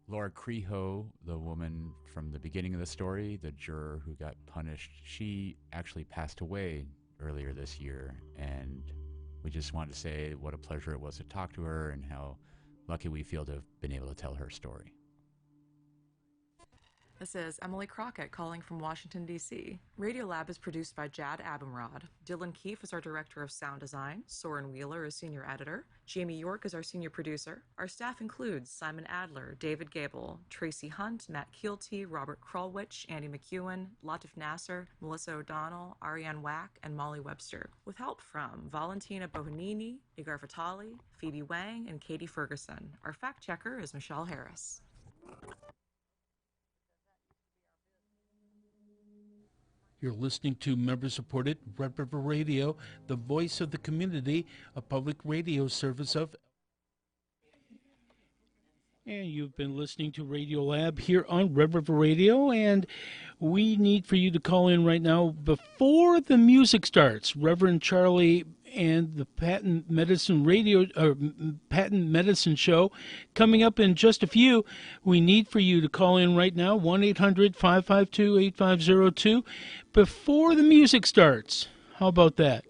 Laura Creho, the woman from the beginning of the story, the juror who got punished, she actually passed away earlier this year. And we just wanted to say what a pleasure it was to talk to her and how lucky we feel to have been able to tell her story. This is Emily Crockett calling from Washington, D.C. Radiolab is produced by Jad Abumrad. Dylan Keefe is our director of sound design. Soren Wheeler is senior editor. Jamie York is our senior producer. Our staff includes Simon Adler, David Gable, Tracy Hunt, Matt Keelty, Robert Krulwich, Andy McEwen, Latif Nasser, Melissa O'Donnell, Ariane Wack, and Molly Webster, with help from Valentina Bohanini, Nigar Fatali, Phoebe Wang, and Katie Ferguson. Our fact checker is Michelle Harris. You're listening to member-supported Red River Radio, the voice of the community, a public radio service of... And you've been listening to Radio Lab here on Red River Radio, and we need for you to call in right now before the music starts. Reverend Charley and the Patent Medicine Show coming up in just a few. We need for you to call in right now, 1-800-552-8502, before the music starts. How about that?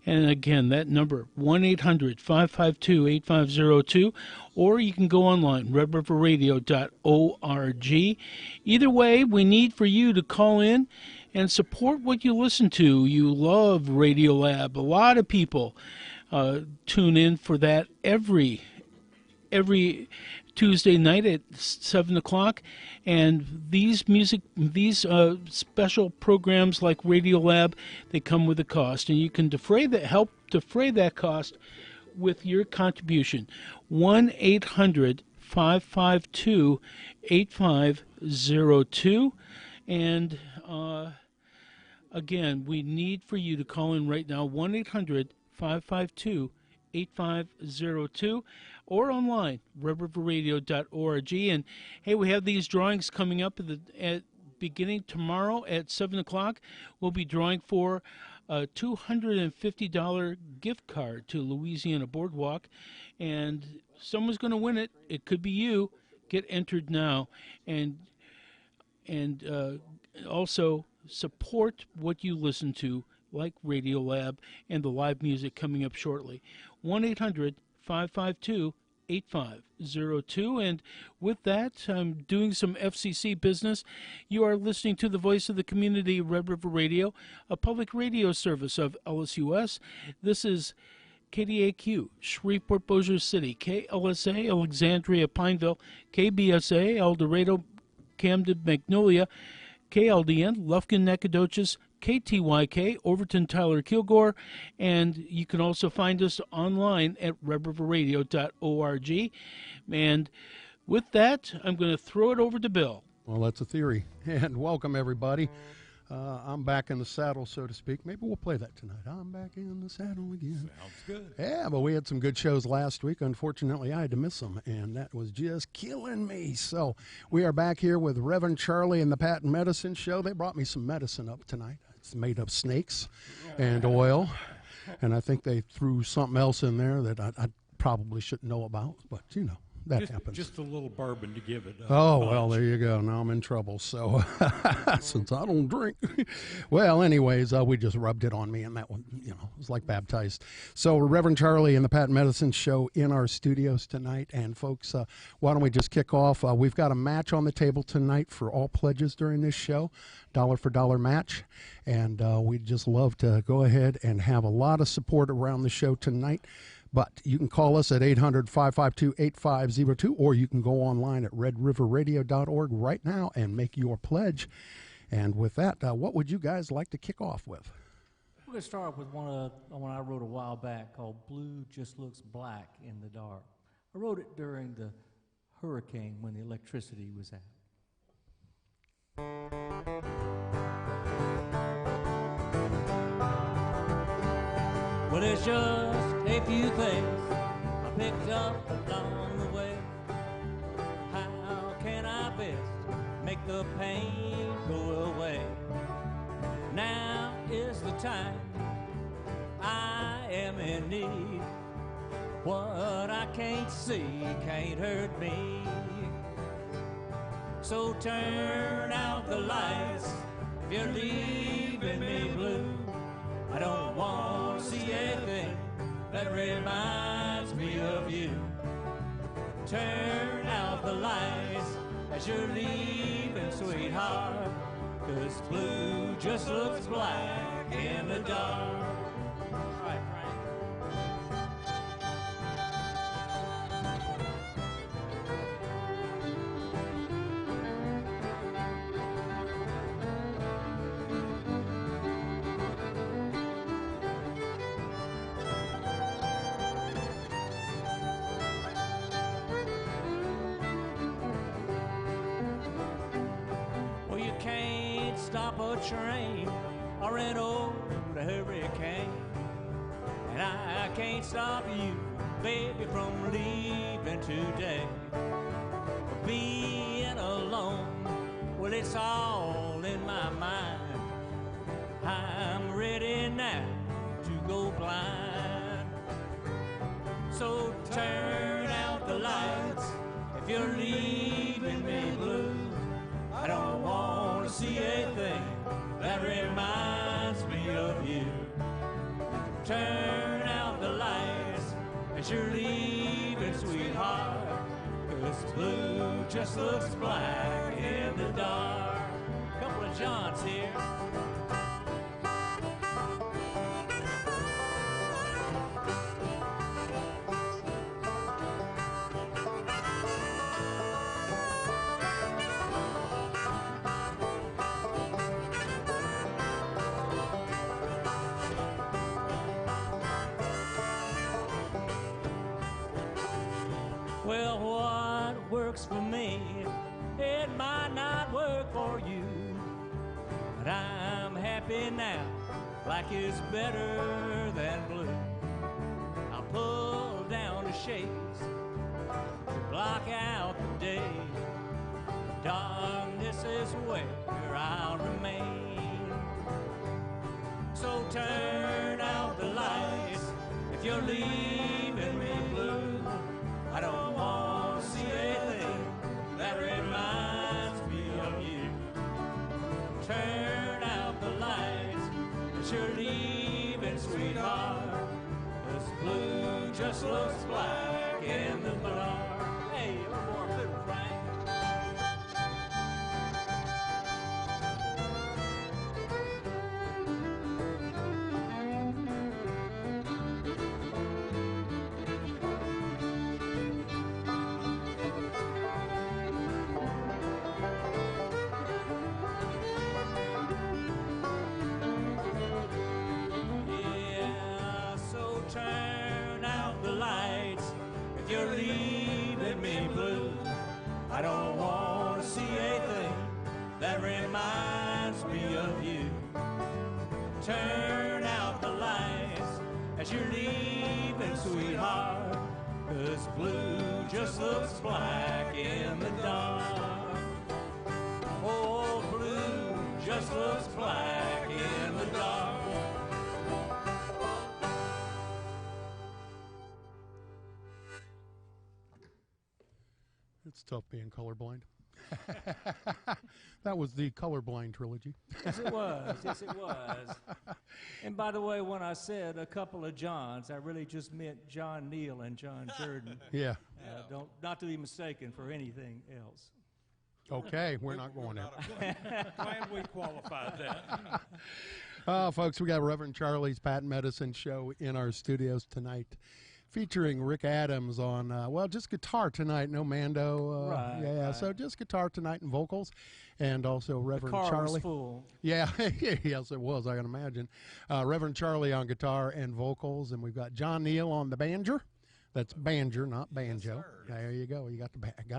And again, that number, 1-800-552-8502, or you can go online, redriverradio.org. Either way, we need for you to call in and support what you listen to. You love Radiolab. A lot of people tune in for that every Tuesday night at 7 o'clock. And these special programs like Radiolab, they come with a cost. And you can help defray that cost with your contribution. 1-800-552-8502. And again, we need for you to call in right now, 1-800-552-8502, or online, redriverradio.org. And hey, we have these drawings coming up at beginning tomorrow at 7 o'clock. We'll be drawing for a $250 gift card to Louisiana Boardwalk, and someone's going to win it. It could be you. Get entered now, and also support what you listen to, like Radiolab and the live music coming up shortly. 1-800-552-8502. And with that, I'm doing some FCC business. You are listening to the voice of the community, Red River Radio, a public radio service of LSUS. This is KDAQ, Shreveport, Bossier City, KLSA, Alexandria, Pineville, KBSA, El Dorado, Camden, Magnolia, KLDN, Lufkin, Nacogdoches, KTYK, Overton, Tyler, Kilgore, and you can also find us online at redriverradio.org. And with that, I'm going to throw it over to Bill. Well, that's a theory. And welcome, everybody. I'm back in the saddle, so to speak. Maybe we'll play that tonight. I'm back in the saddle again. Sounds good. Yeah, but we had some good shows last week. Unfortunately, I had to miss them, and that was just killing me. So we are back here with Reverend Charley and the Patent Medicine Show. They brought me some medicine up tonight. It's made of snakes and oil, and I think they threw something else in there that I probably shouldn't know about, but, you know. That happens. Just a little bourbon to give it. Oh, well, there you go. Now I'm in trouble. So, since I don't drink. Well, anyways, we just rubbed it on me, and that one, you know, it was like baptized. So, Reverend Charley and the Patent Medicine Show in our studios tonight. And, folks, why don't we just kick off? We've got a match on the table tonight for all pledges during this show, dollar for dollar match. And we'd just love to go ahead and have a lot of support around the show tonight. But you can call us at 800-552-8502, or you can go online at redriverradio.org right now and make your pledge. And with that, what would you guys like to kick off with? We're going to start with one I wrote a while back called Blue Just Looks Black in the Dark. I wrote it during the hurricane when the electricity was out. Well, there's just a few things I picked up along the way. How can I best make the pain go away? Now is the time I am in need. What I can't see can't hurt me. So turn out the lights if you're leaving me blue. I don't want to see anything that reminds me of you. Turn out the lights as you're leaving, sweetheart, 'cause blue just looks black in the dark. All right, Frank. Well, you can't stop a train or an old hurricane, and I can't stop you, baby, from leaving today. Being alone, well, it's all in my mind. I'm ready now to go blind. So turn out the lights if you're leaving me blue. I don't want to see anything that reminds me of you. Turn out the lights as you're leaving, sweetheart, 'cause blue just looks black in the dark. Couple of Johns here. Well, what works for me, it might not work for you. But I'm happy now, black is better than blue. I'll pull down the shades to block out the day. Darkness is where I'll remain. So turn out the lights if you're leaving me blue. I don't want to see anything that reminds me of you. Turn out the lights as you're leaving, sweetheart, 'cause blue just looks black in the dark. Hey, a little more fiddle, Frank. Turn out the lights if you're leaving me blue. I don't want to see anything that reminds me of you. Turn out the lights as you're leaving, sweetheart, 'cause blue just looks black in the dark. Oh, blue just looks black in the dark. It's tough being colorblind. That was the colorblind trilogy. Yes, it was. Yes, it was. And by the way, when I said a couple of Johns, I really just meant John Neal and John Jordan. Yeah. Not to be mistaken for anything else. Okay, we're not going there. Glad we qualified that. Folks, we got Reverend Charley's Patent Medicine Show in our studios tonight, featuring Rick Adams on, just guitar tonight, no Mando. Right. So just guitar tonight and vocals, and also Reverend The car Charley. was full. Yeah, yes, it was, I can imagine. Reverend Charley on guitar and vocals, and we've got John Neal on the banjo. That's banjo, not banjo. Yes, sir. There you go. You got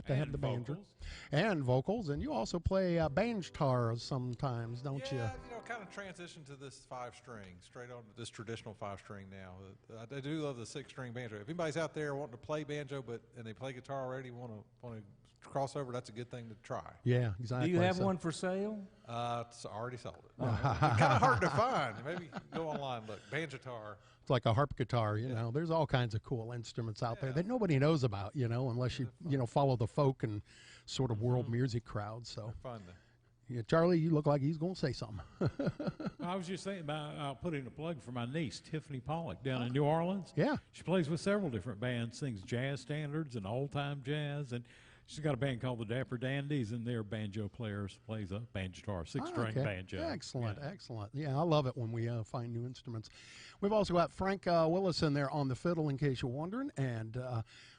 to have the banjo. vocals. And vocals, and you also play Banjitar sometimes, don't you? Yeah, kind of transition to this 5-string, straight on to this traditional 5-string now. I do love the 6-string banjo. If anybody's out there wanting to play banjo, and they play guitar already, want to crossover, that's a good thing to try. Yeah, exactly. Do you have So- one for sale? It's already sold it. Kind of hard to find. Maybe go online, look. Banjitar. It's like a harp guitar, you know. There's all kinds of cool instruments out there that nobody knows about, you know, unless you follow the folk and sort of world music crowd. So, Fun. yeah, Charlie, you look like he's going to say something. I was just thinking about I'll put in a plug for my niece, Tiffany Pollock, down in New Orleans. Yeah. She plays with several different bands, sings jazz standards and old-time jazz, and she's got a band called the Dapper Dandies, and they're banjo players, plays a banjitar, six-string banjo. Excellent, excellent. Yeah, I love it when we find new instruments. We've also got Frank Willis in there on the fiddle, in case you're wondering, and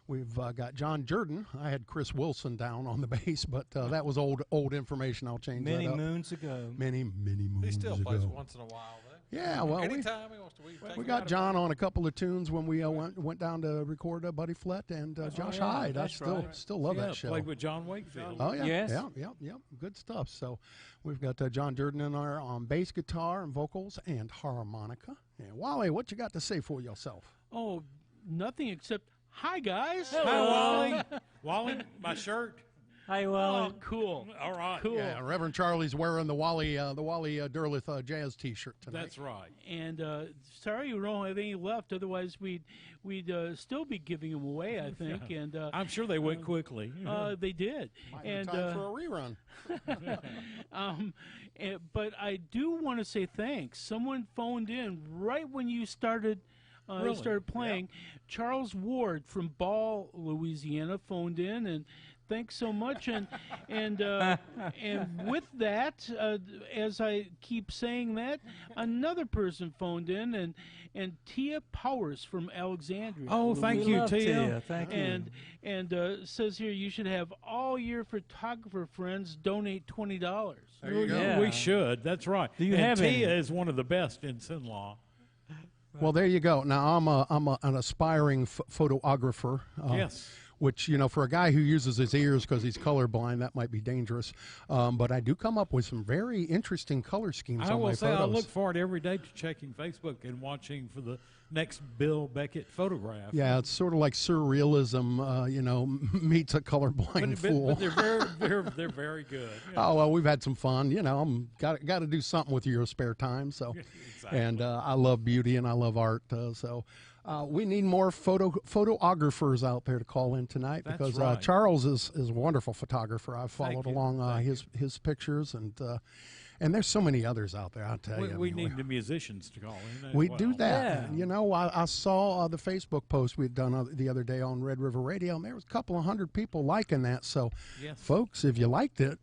we've got John Jordan. I had Chris Wilson down on the bass, but that was old information. I'll change Many that up. moons ago. Many moons He still ago. plays once in a while, though. Yeah, well, Anytime he wants to. we got John on a couple of tunes when we went down to record Buddy Flett and Josh Hyde. I still love that show. Played with John Wakefield. Oh, yeah. Yes. Yeah. Good stuff. So we've got John Jordan in there on bass guitar and vocals and harmonica. And Wally, what you got to say for yourself? Oh, nothing except, hi, guys. Hi, Wally. Wally, my shirt. Hi, Oh, Wally. cool. All right. Cool. Yeah, Reverend Charley's wearing the Wally Derleth jazz T-shirt tonight. That's right. And sorry we don't have any left. Otherwise, we'd still be giving them away, I think. And I'm sure they went quickly. they did. Might be And time for a rerun. but I do want to say thanks. Someone phoned in right when you started. Really? Started playing. Charles Ward from Ball, Louisiana, phoned in, and thanks so much. And with that, as I keep saying that, another person phoned in, and Tia Powers from Alexandria. Oh, thank We you, love Tia. Thank you. And says here you should have all your photographer friends donate $20. There you go. Yeah. We should. That's right. Do you and have Tia any? is one of the best in Sinlaw. Well, there you go. Now I'm an aspiring photographer. Yes. Which, you know, for a guy who uses his ears because he's colorblind, that might be dangerous. But I do come up with some very interesting color schemes I on my will say I photos. look forward every day to checking Facebook and watching for the next Bill Beckett photograph. Yeah, it's sort of like surrealism, meets a colorblind fool. But they're very good. Oh, well, we've had some fun. You know, got to do something with your spare time. So, Exactly. and I love beauty and I love art. We need more photographers out there to call in tonight That's because right. Charles is a wonderful photographer. I've followed you. along Thank his pictures and there's so many others out there. I'll tell you. We need the musicians to call in. As We well. do that. Yeah. And, you know, I saw the Facebook post we'd done the other day on Red River Radio, and there was a couple of hundred people liking that. So, Yes. folks, if you liked it,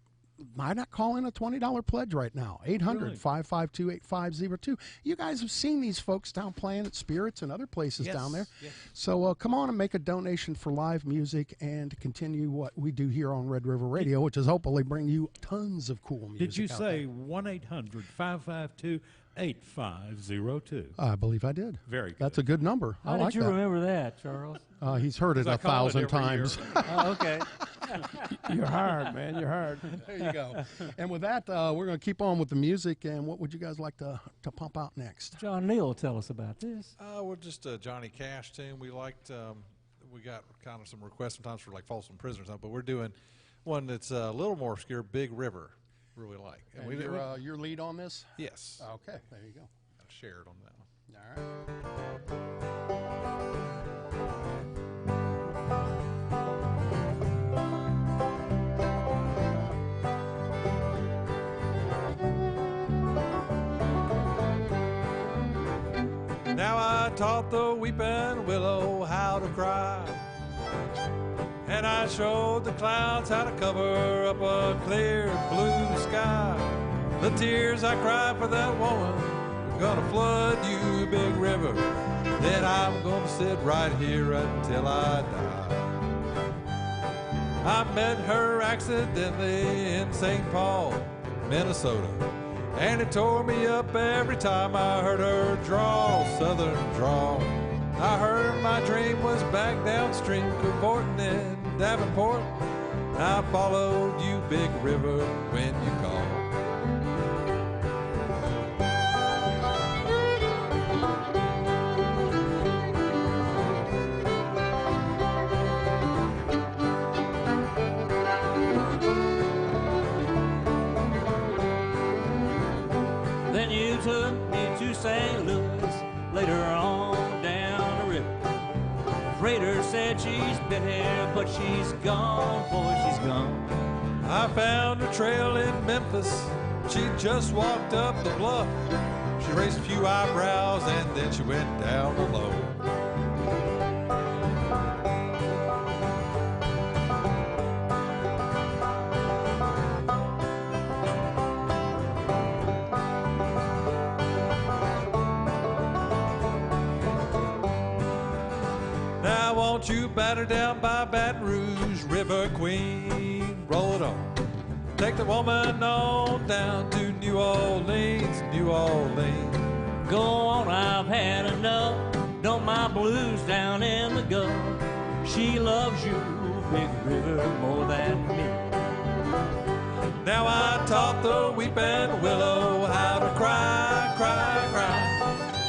why not call in a $20 pledge right now? 800-552-8502. You guys have seen these folks down playing at Spirits and other places Yes, down there. yes. So come on and make a donation for live music and continue what we do here on Red River Radio, which is hopefully bring you tons of cool music. Did you out say there. 1-800-552-8502? I believe I did. Very good. That's a good number. How I did like you that. remember that, Charles? He's heard it I a call it 1,000 every year. times. Oh, okay. You're hard, man. You're hard. There you go. And with that, we're going to keep on with the music. And what would you guys like to pump out next? John Neal will tell us about this. We're just a Johnny Cash tune. We liked. We got kind of some requests sometimes for like Folsom Prison or something, but we're doing one that's a little more obscure. Big River, really like. And we your lead on this? yes, Okay, there you go. shared on that one. All right. Now I taught the weeping willow how to cry, and I showed the clouds how to cover up a clear blue sky. The tears I cried for that woman are gonna flood you, big river. Then I'm gonna sit right here until I die. I met her accidentally in St. Paul, Minnesota, and it tore me up every time I heard her drawl, southern drawl. I heard my dream was back downstream, cavorting in Davenport. I followed you, big river, when you called. St. Louis, later on down the river. Freighter said she's been here, but she's gone, boy, she's gone. I found her trail in Memphis. She just walked up the bluff. She raised a few eyebrows and then she went down below. Now won't you batter down by Baton Rouge, River Queen, roll it on. Take the woman on down to New Orleans, New Orleans. Go on, I've had enough. Don't mind blues down in the Gulf. She loves you, Big River, more than me. Now I taught the weeping willow how to cry, cry, cry.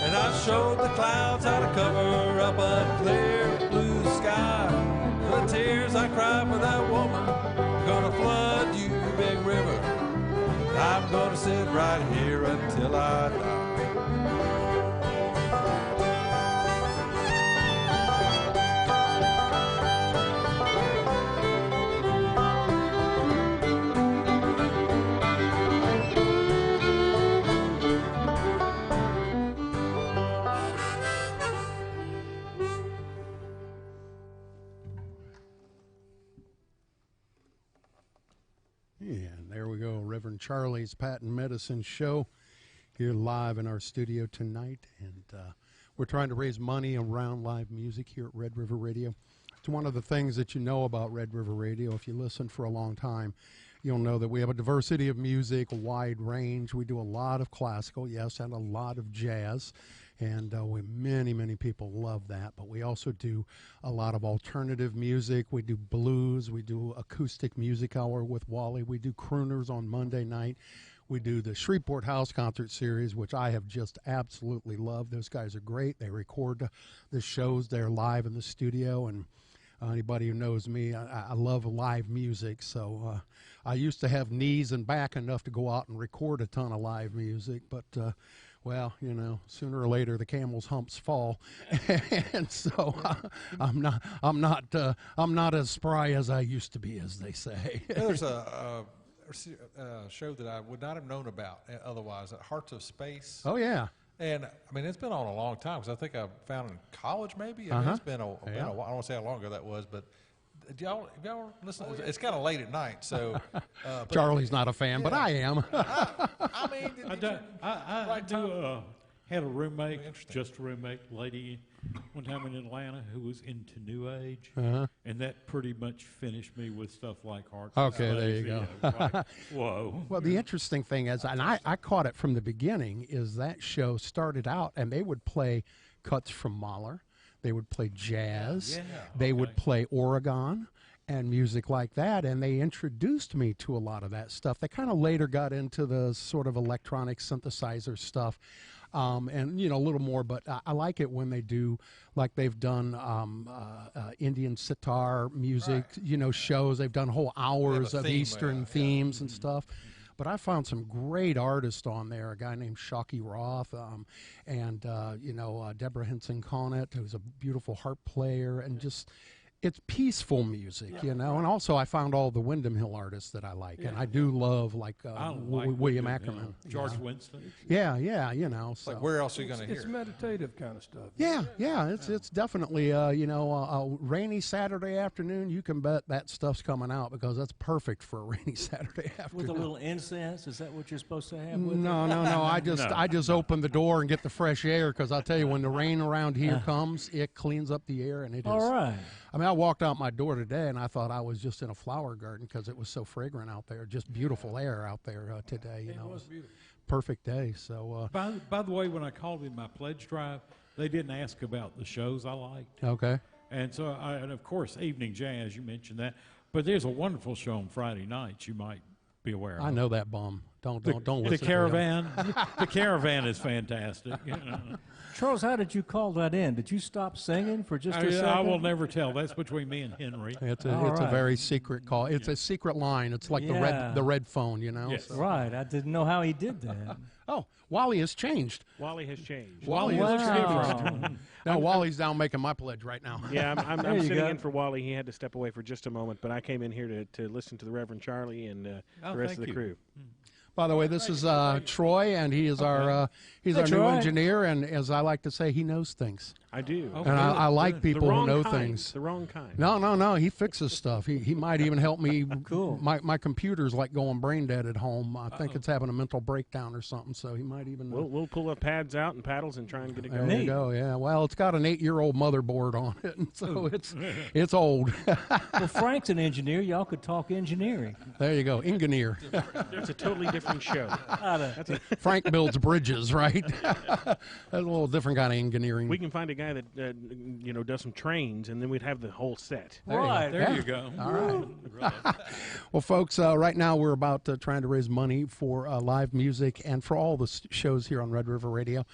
And I showed the clouds how to cover up a clear blue sky. The tears I cried for that woman gonna flood you, Big River. I'm gonna sit right here until I die. And there we go, Reverend Charley's Patent Medicine Show here live in our studio tonight. And we're trying to raise money around live music here at Red River Radio. It's one of the things that you know about Red River Radio. If you listen for a long time, you'll know that we have a diversity of music, a wide range. We do a lot of classical, yes, and a lot of jazz. And many people love that. But we also do a lot of alternative music. We do blues. We do acoustic music hour with Wally. We do crooners on Monday night. We do the Shreveport House Concert Series, which I have just absolutely loved. Those guys are great. They record the shows. They're live in the studio. And anybody who knows me, I love live music. So I used to have knees and back enough to go out and record a ton of live music. But well, you know, sooner or later the camel's humps fall, and so I'm not as spry as I used to be, as they say. There's a show that I would not have known about otherwise, at Hearts of Space. Oh yeah. And I mean, it's been on a long time because I think I found it in college maybe. I mean, it's been a while. I don't want to say how long ago that was, but y'all listen? It's kind of late at night, so. Charlie's not a fan, but I am. I mean, I had a roommate, just a roommate, lady, one time in Atlanta who was into New Age, and that pretty much finished me with stuff like Hearts. Okay, there you go. Like, whoa. Well, the interesting thing is, and I caught it from the beginning, is that show started out, and they would play cuts from Mahler. They would play jazz. They would play Oregon and music like that. And they introduced me to a lot of that stuff. They kind of later got into the sort of electronic synthesizer stuff. And, you know, a little more. But I like it when they do, like they've done Indian sitar music, you know, shows. They've done whole hours of Eastern themes and stuff. But I found some great artists on there, a guy named Shockey Roth, and, you know, Deborah Henson Conant, who's a beautiful harp player, and just, it's peaceful music, you know. And also I found all the Windham Hill artists that I like, and I do love, like William Ackerman. George Winston. Yeah, you know. So. like, where else are you going to hear It's meditative kind of stuff. Yeah, it's definitely, you know, a rainy Saturday afternoon, you can bet that stuff's coming out because that's perfect for a rainy Saturday afternoon. With a little incense, is that what you're supposed to have with No, I just open the door and get the fresh air because I'll tell you, when the rain around here comes, it cleans up the air, and it is. All right. I mean, I walked out my door today and I thought I was just in a flower garden because it was so fragrant out there. Just beautiful air out there today. You know, It was beautiful. Perfect day. So. By the way, when I called in my pledge drive, they didn't ask about the shows I liked. Okay. And so, and of course, evening jazz, you mentioned that. But there's a wonderful show on Friday nights you might be aware of. I know that bum. Don't listen The to caravan. The caravan is fantastic. You know. Charles, how did you call that in? Did you stop singing for just a second? I will never tell. That's between me and Henry. It's All a right. very secret call. It's a secret line. It's like Yeah. the red phone, you know. Yes. So- Right. I didn't know how he did that. Oh, Wally has changed. Wally has changed. Wally has changed. Wow. Now Wally's down making my pledge right now. Yeah, I'm There you sitting go. in for Wally. He had to step away for just a moment, but I came in here to listen to the Reverend Charley and the rest of the thank you. crew. By the way, this is Troy, and he is our he's our new Troy. engineer, and as I like to say, he knows things. I do. Oh, And I like The people who wrong know kind. things. The wrong kind. No, he fixes stuff. He might even help me. Cool. My computer's like going brain dead at home. I think it's having a mental breakdown or something, so he might even. We'll pull the pads out and paddles and try and get it There going. you Neat. go. Yeah. Well, it's got an 8-year-old motherboard on it, and so it's old. Well, Frank's an engineer. Y'all could talk engineering. There you go. Engineer. It's a totally different show. Frank builds bridges, right? That's a little different kind of engineering. We can find a guy that does some trains, and then we'd have the whole set. Right. There you go. All right. Well, folks, right now we're about trying to raise money for live music and for all the shows here on Red River Radio.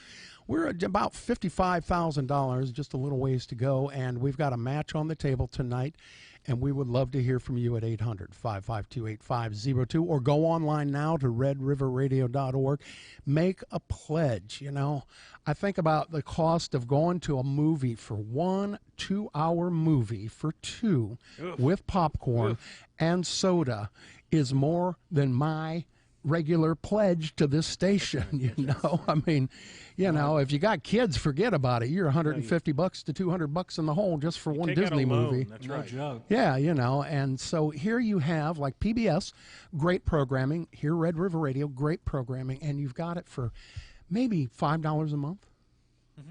We're at about $55,000, just a little ways to go, and we've got a match on the table tonight, and we would love to hear from you at 800-552-8502, or go online now to redriverradio.org. Make a pledge, you know. I think about the cost of going to a movie for 1 2-hour movie for two with popcorn and soda is more than my regular pledge to this station, you know. I mean, you know, if you got kids, forget about it. You're $150 to $200 in the hole just for one Take out a Disney loan, movie. That's No right. joke. Yeah, you know, and so here you have, like PBS, great programming. Here, Red River Radio, great programming, and you've got it for maybe $5 a month,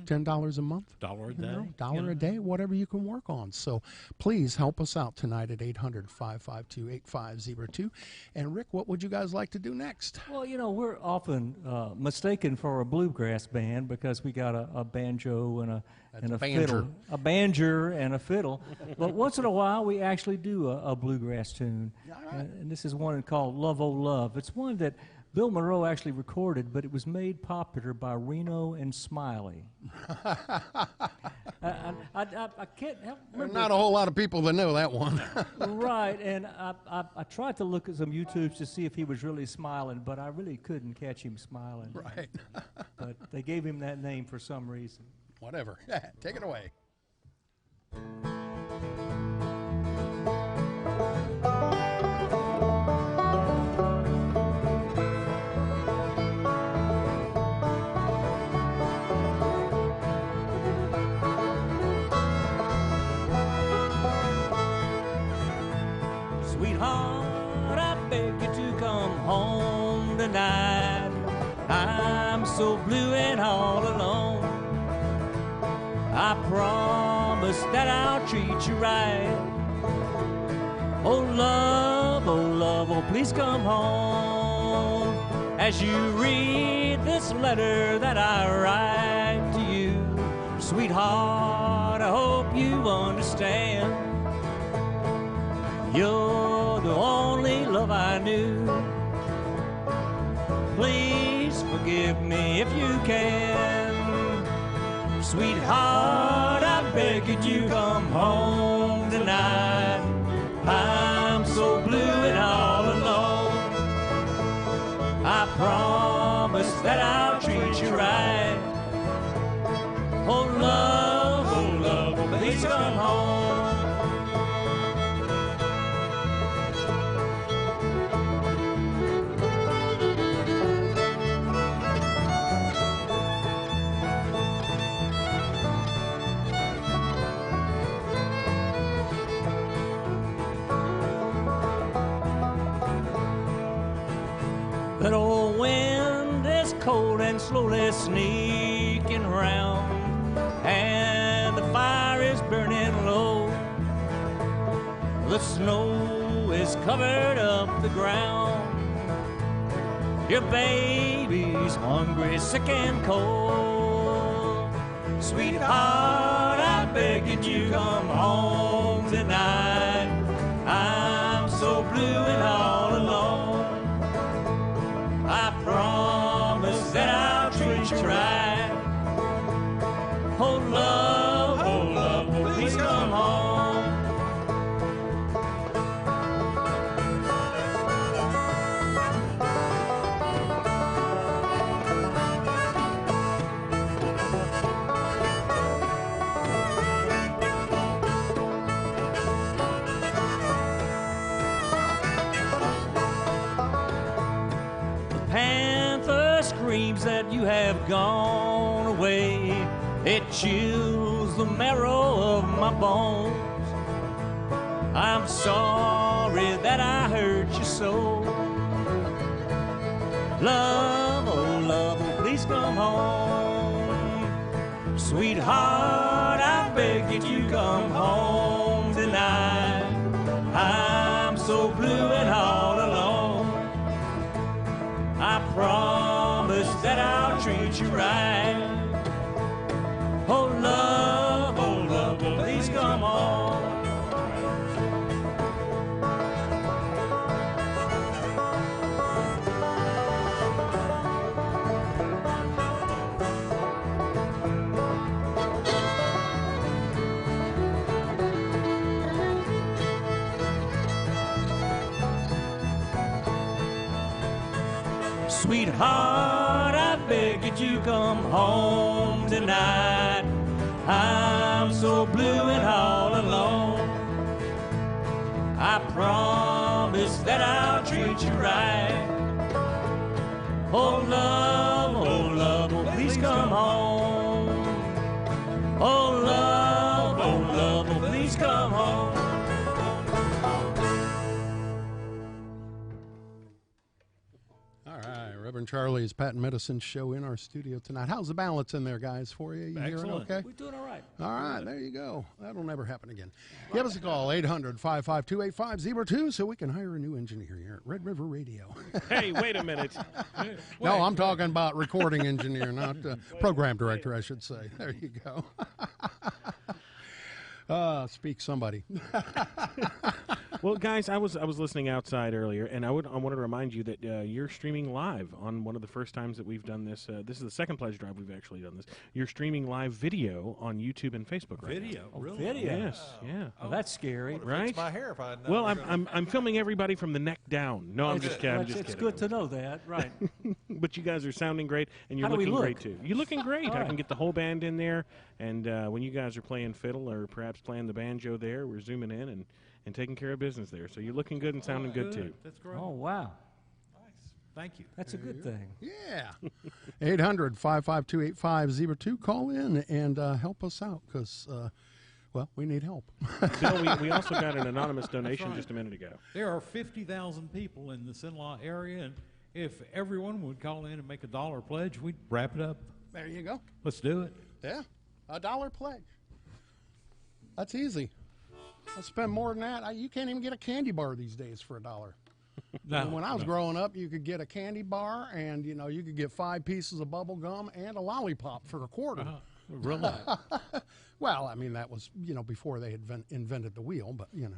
$10 a month. $1 a You know, day. $1 a day, whatever you can work on. So please help us out tonight at 800-552-8502. And Rick, what would you guys like to do next? Well, you know, we're often mistaken for a bluegrass band because we got a banjo and a banger. fiddle, a banjo and a fiddle. But once in a while, we actually do a bluegrass tune, and this is one called "Love Oh Love." It's one that Bill Monroe actually recorded, but it was made popular by Reno and Smiley. I can't help There's remember. not a whole lot of people that know that one. Right, and I tried to look at some YouTubes to see if he was really smiling, but I really couldn't catch him smiling. Right. But they gave him that name for some reason. Whatever. Take it away. Sweetheart, I beg you to come home tonight. I'm so blue and all alone. I promise that I'll treat you right. Oh love, oh please come home. As you read this letter that I write to you, sweetheart, I hope you understand. You're the only love I knew. Please forgive me if you can. Sweetheart, I beg you to come home tonight. I'm so blue and all alone. I promise that I'll treat you right. Oh love, oh please come home. That old wind is cold and slowly sneaking round, and the fire is burning low. The snow is covered up the ground. Your baby's hungry, sick and cold. Sweetheart, I beg you to come home tonight. I'm so blue and all alone. promise that I'll treat you right. Oh love, please come home. Screams that you have gone away. It chills the marrow of my bones. I'm sorry that I hurt you so. Love, oh, please come home. Sweetheart, I beg you to come home tonight. I'm so blue and all alone. I promise that I'll treat you right. Oh love, please come home. Sweetheart, I beg you to come home tonight. I'm so blue and all alone. I promise that I'll treat you right. Oh love, please come home. Oh love, please come home. Reverend Charley's Patent Medicine Show in our studio tonight. How's the balance in there, guys, for you? You hearing okay? We're doing all right. All right, there you go. That'll never happen again. Give us a call, 800-552-8502, so we can hire a new engineer here at Red River Radio. Hey, wait a minute. No, I'm talking about recording engineer, not program director, I should say. There you go. Speak somebody. Well, guys, I was listening outside earlier, and I want to remind you that you're streaming live on one of the first times that we've done this. This is the second pledge drive we've actually done this. You're streaming live video on YouTube and Facebook right Video, now. really? Video? Yes, yeah. Oh, that's scary. Right? My hair if I had known Well, we were gonna- I'm filming everybody from the neck down. No, I'm just kidding. It's good to know that, right? But you guys are sounding great, and you're How do we looking look? great too. You're looking great. All I right. can get the whole band in there, and when you guys are playing fiddle or perhaps playing the banjo there, we're zooming in and taking care of business there. So you're looking good and sounding good too. That's great. Oh, wow. Nice. Thank you. That's a good thing. Yeah. 800-552-8502. Call in and help us out because, well, we need help. Bill, we also got an anonymous donation right. just a minute ago. There are 50,000 people in the Sinlaw area, and if everyone would call in and make $1 pledge, we'd wrap it up. There you go. Let's do it. Yeah. $1 pledge. That's easy. I spend more than that. You can't even get a candy bar these days for $1. No, And when I was growing up, you could get a candy bar, and you could get 5 pieces of bubble gum and a lollipop for $0.25. Really? Well, I mean that was before they had invented the wheel, but Yeah.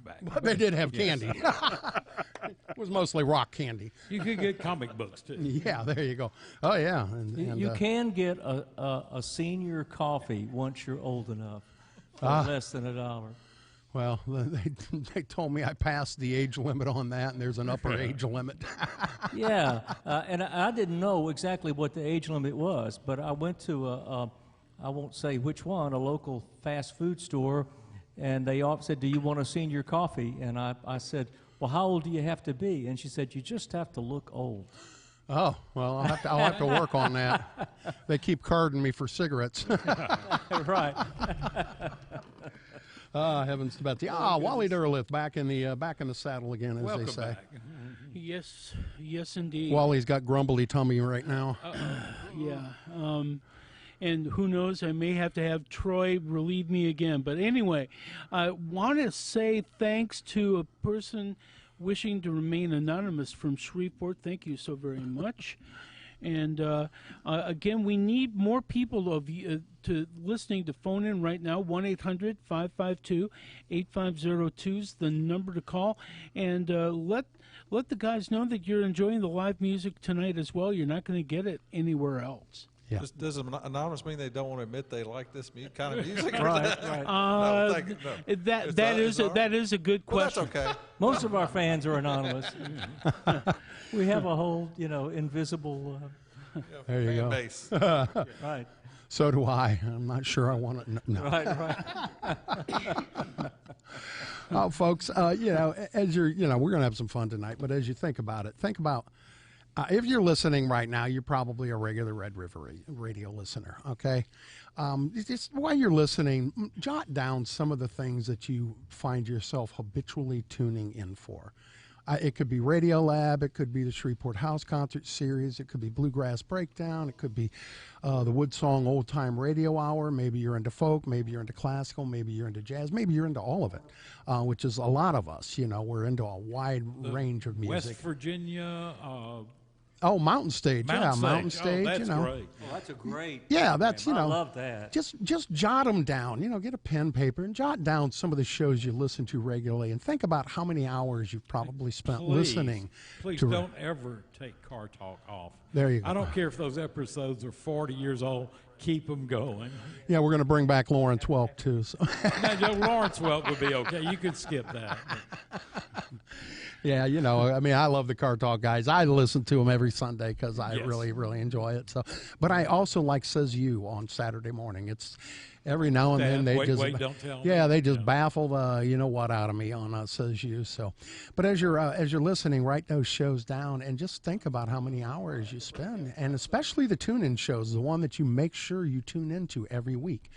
Back. but they did have candy. It was mostly rock candy. You could get comic books too. Yeah, there you go. Oh yeah, and You can get a senior coffee once you're old enough for less than $1. Well, they told me I passed the age limit on that, and there's an upper age limit. Yeah, and I didn't know exactly what the age limit was, but I went to I won't say which one, a local fast food store, and they all said, "Do you want a senior coffee?" And I said, "Well, how old do you have to be?" And she said, "You just have to look old." Oh, well, I'll have to work on that. They keep carding me for cigarettes. Right. Heavens to Betsy. Wally Derlith back in the saddle again, as Welcome they say. back. Yes, indeed. Wally's got grumbly tummy right now. Yeah. And who knows, I may have to have Troy relieve me again. But anyway, I want to say thanks to a person wishing to remain anonymous from Shreveport. Thank you so very much. And again, we need more people of you to listening to phone in right now. 1-800-552-8502 is the number to call, and let the guys know that you're enjoying the live music tonight as well. You're not going to get it anywhere else. Yeah. Does anonymous mean they don't want to admit they like this kind of music? Right. No, That is a good question. Well, that's okay. Most of our fans are anonymous. We have a whole, invisible. There you go. Base. Right. So do I. I'm not sure I want to. No. Right. Oh, folks, as you're, we're going to have some fun tonight, but as you think about if you're listening right now, you're probably a regular Red River radio listener, okay? Just while you're listening, jot down some of the things that you find yourself habitually tuning in for. It could be Radio Lab, it could be the Shreveport House Concert Series, it could be Bluegrass Breakdown, it could be the Woodsong Old Time Radio Hour. Maybe you're into folk, maybe you're into classical, maybe you're into jazz, maybe you're into all of it, which is a lot of us. We're into a wide range of music. West Virginia. Mountain Stage. Mountain Stage. That's great. Oh, that's a great. Yeah, that's I love that. Just jot them down. Get a pen, paper, and jot down some of the shows you listen to regularly, and think about how many hours you've probably spent listening. Please to don't ever take Car Talk off. There you go. I don't care if those episodes are 40 years old. Keep them going. Yeah, we're going to bring back Lawrence Welk too. So. Now, Lawrence Welk would be okay. You could skip that. Yeah, I love the Car Talk guys. I listen to them every Sunday because I really, really enjoy it. So, but I also like Says You on Saturday morning. It's every now and then they don't tell me. They just baffle the what out of me on Says You. So, but as you're listening, write those shows down and just think about how many hours you spend, and especially the tune-in shows, the one that you make sure you tune into every week.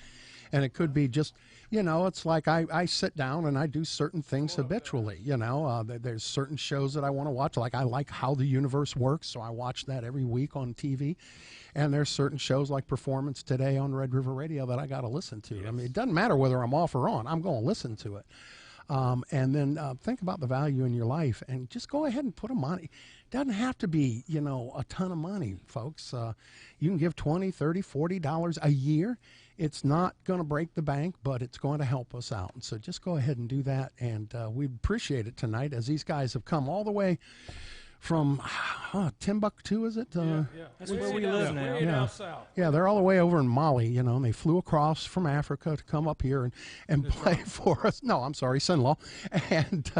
And it could be just, it's like I sit down and I do certain things habitually. There's certain shows that I want to watch. Like I like How the Universe Works, so I watch that every week on TV. And there's certain shows like Performance Today on Red River Radio that I got to listen to. Yes. I mean, it doesn't matter whether I'm off or on. I'm going to listen to it. And then think about the value in your life and just go ahead and put a money. It doesn't have to be, a ton of money, folks. You can give $20, $30, $40 a year. It's not going to break the bank, but it's going to help us out. And so just go ahead and do that. And we appreciate it tonight as these guys have come all the way from Timbuktu, is it? Yeah. That's where we live now. Down south. Yeah, they're all the way over in Mali, and they flew across from Africa to come up here and play for us. No, I'm sorry, Sinlaw. And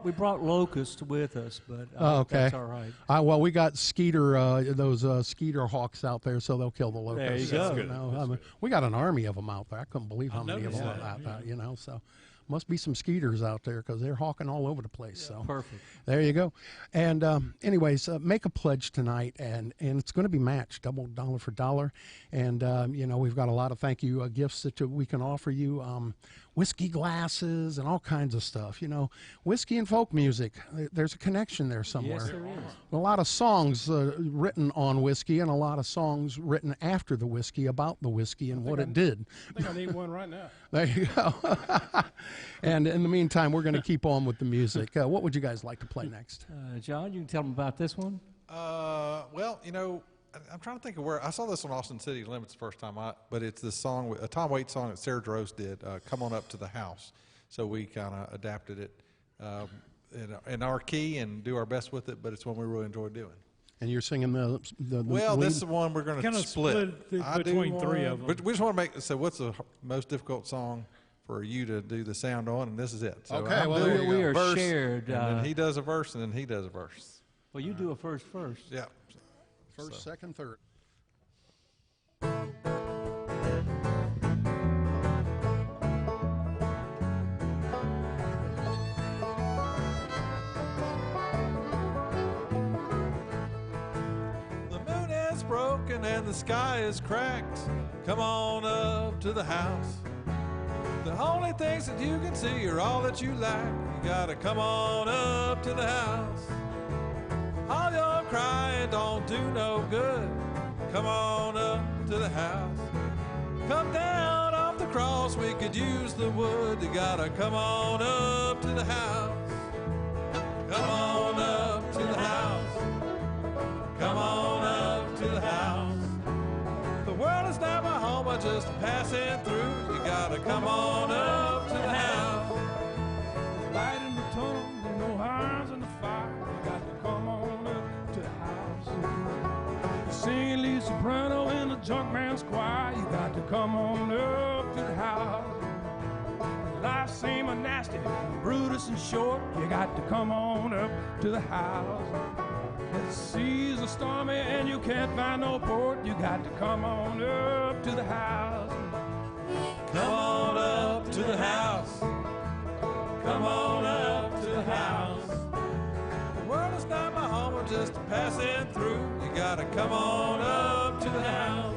we brought locusts with us, but okay. That's all right. Well, we got those Skeeter hawks out there, so they'll kill the locusts. There you go. We got an army of them out there. I couldn't believe how many of them are out there, so. Must be some skeeters out there because they're hawking all over the place. So perfect. There you go. And anyways, make a pledge tonight, and it's going to be matched, double dollar for dollar. And we've got a lot of thank you gifts that we can offer you. Whiskey glasses and all kinds of stuff. Whiskey and folk music. There's a connection there somewhere. Yes, there is. A lot of songs written on whiskey and a lot of songs written after the whiskey about the whiskey and what it did. I think I need one right now. There you go. And in the meantime, we're going to keep on with the music. What would you guys like to play next? John, you can tell them about this one. I'm trying to think of where I saw this on Austin City Limits the first time, but it's this song, a Tom Waits song that Sarah Drost did, "Come On Up to the House." So we kind of adapted it in our key and do our best with it, but it's one we really enjoy doing. And you're singing the well, lead? this is the one we're going to split between three of them. But we just want to make so. What's the most difficult song for you to do the sound on? And this is it. So okay, well, we are verse, shared. And then he does a verse, and then he does a verse. Well, you do a first. Yeah. First, second, third. The moon is broken and the sky is cracked. Come on up to the house. The only things that you can see are all that you lack. You gotta come on up to the house. All your crying don't do no good. Come on up to the house. Come down off the cross, we could use the wood. You gotta come on up to the house. Come on up to the house. Come on singing lead soprano in the junk man's choir. You got to come on up to the house. Life seems nasty, Brutus and short. You got to come on up to the house. The seas are stormy and you can't find no port. You got to come on up to the house. Come on up to the house. Come on up to the house. The world is not my home, I'm just passing through. You gotta come on up to the house.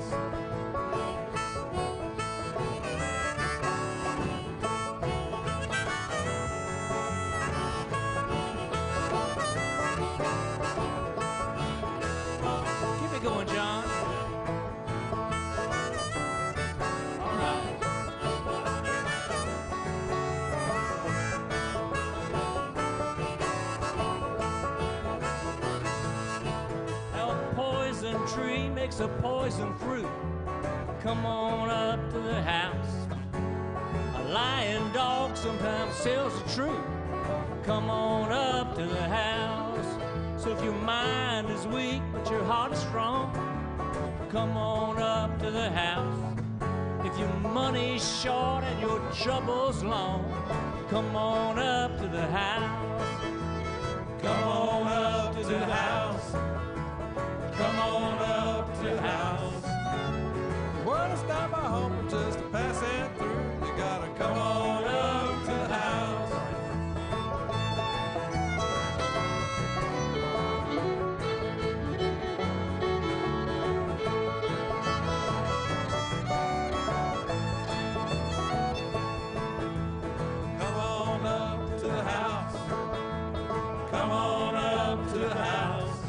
Keep it going, John. All right. A poison tree makes a poison fruit. Come on up to the house. A lying dog sometimes tells the truth. Come on up to the house. So if your mind is weak but your heart is strong, come on up to the house. If your money's short and your trouble's long, come on up to the house. Come on up to the house. Come on up to the house. The world is not my home, I'm just passing through. You gotta come on up to the house. Come on up to the house. Come on up to the house.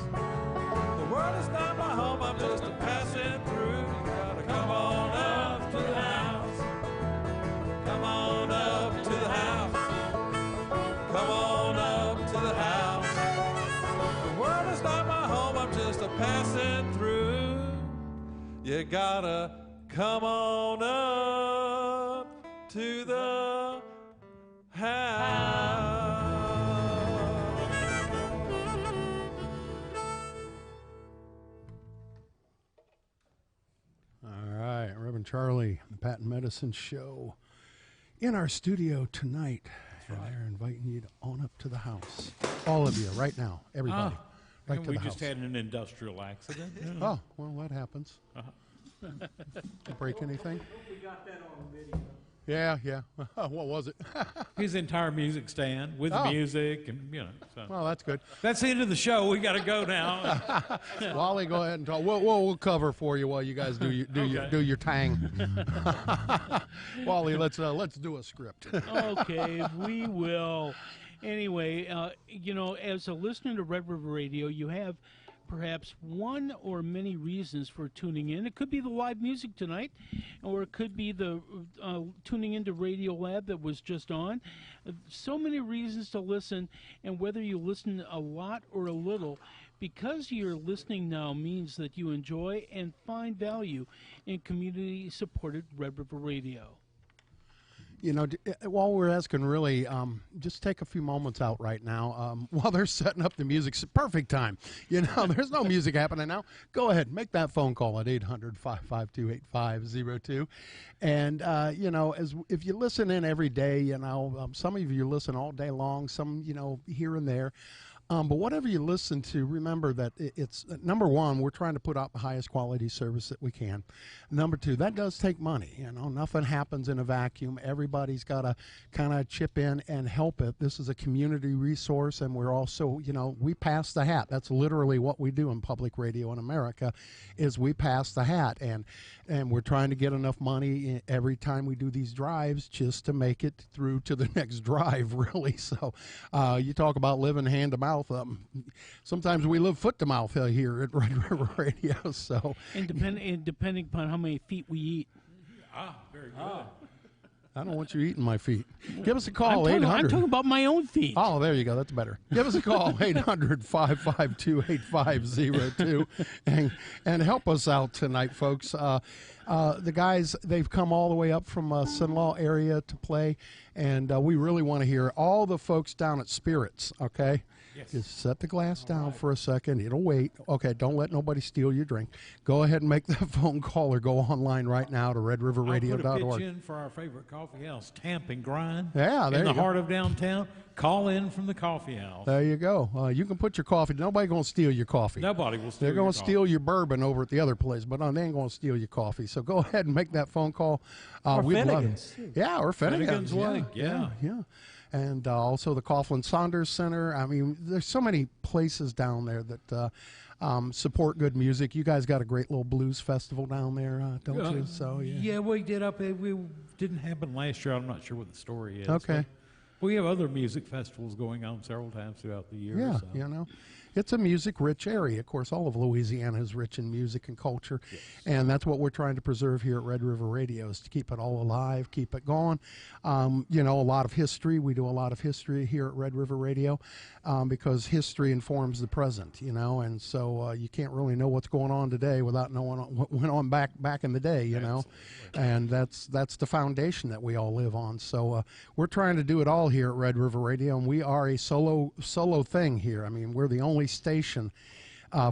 The world is not my home, I'm just passing through. You gotta come on up to the house. Come on up to the house. Come on up to the house. The world is not my home, I'm just passing through. You gotta come on up to the house. All right, Reverend Charley, the Patent Medicine Show, in our studio tonight. And they're inviting you to on up to the house. All of you, right now, everybody. Right to we the just house. had an industrial accident. Oh, well, that happens. Break anything? We got that on video. Yeah, yeah. What was it? His entire music stand with Oh. music, and you know. So. Well, that's good. That's the end of the show. We got to go now. Wally, go ahead and talk. We'll cover for you while you guys do your tang. Wally, let's do a script. Okay, we will. Anyway, as a listener to Red River Radio, you have perhaps one or many reasons for tuning in. It could be the live music tonight, or it could be the tuning into Radio Lab that was just on. So many reasons to listen, and whether you listen a lot or a little, because you're listening now means that you enjoy and find value in community-supported Red River Radio. You know, while we're asking, really, just take a few moments out right now while they're setting up the music. It's perfect time. You know, there's no music happening now. Go ahead, make that phone call at 800-552-8502. And, if you listen in every day, some of you listen all day long, some, here and there. But whatever you listen to, remember that it's number one, we're trying to put out the highest quality service that we can. Number two, that does take money. Nothing happens in a vacuum. Everybody's got to kind of chip in and help it. This is a community resource, and we're also, we pass the hat. That's literally what we do in public radio in America, is we pass the hat, and we're trying to get enough money every time we do these drives just to make it through to the next drive, really. So you talk about living hand to mouth. Sometimes we live foot to mouth here at Red River Radio. So, and depending upon how many feet we eat. Very good. I don't want you eating my feet. Give us a call, I'm 800. talking about my own feet. Oh, there you go. That's better. Give us a call, 800-552-8502, and help us out tonight, folks. The guys, they've come all the way up from Sinlaw area to play, and we really want to hear all the folks down at Spirits, okay? Yes. Just set the glass down for a second. It'll wait. Okay, don't let nobody steal your drink. Go ahead and make that phone call or go online right now to redriverradio.org. I'll put a pitch in for our favorite coffee house, Tamp and Grind. Yeah, there in you the go. heart of downtown. Call in from the coffee house. There you go. You can put your coffee. Nobody going to steal your coffee. Nobody will steal They're going your to coffee. steal your bourbon over at the other place, but they ain't going to steal your coffee. So go ahead and make that phone call. Or we'd love Finnegan's. it. Yeah, or Finnegan's. Finnegan's Lake, yeah. And also the Coughlin Saunders Center. I mean, there's so many places down there that support good music. You guys got a great little blues festival down there, don't you? So yeah, we did we didn't happen last year. I'm not sure what the story is. Okay. But we have other music festivals going on several times throughout the year. Yeah, so. It's a music-rich area. Of course, all of Louisiana is rich in music and culture, and that's what we're trying to preserve here at Red River Radio, is to keep it all alive, keep it going. A lot of history. We do a lot of history here at Red River Radio because history informs the present, and so you can't really know what's going on today without knowing what went on back in the day, and that's the foundation that we all live on. So we're trying to do it all here at Red River Radio, and we are a solo thing here. I mean, we're the only station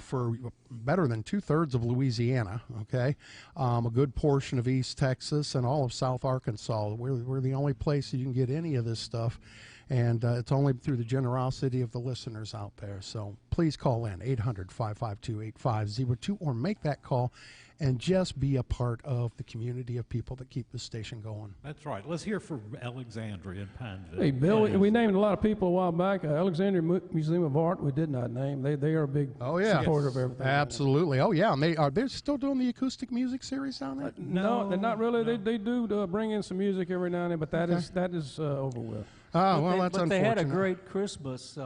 for better than 2/3 of Louisiana, okay, a good portion of East Texas and all of South Arkansas. We're the only place you can get any of this stuff, and it's only through the generosity of the listeners out there. So please call in 800-552-8502 or make that call and just be a part of the community of people that keep the station going. That's right. Let's hear from Alexandria and Pineville. Hey, Bill, we named a lot of people a while back. Alexandria Museum of Art, we did not name. They are a big supporter of everything. Absolutely. Oh, yeah. And they're still doing the acoustic music series down there? No, they're not really. No. They do bring in some music every now and then, but that is over with. Oh, well, that's unfortunate. But they had a great Christmas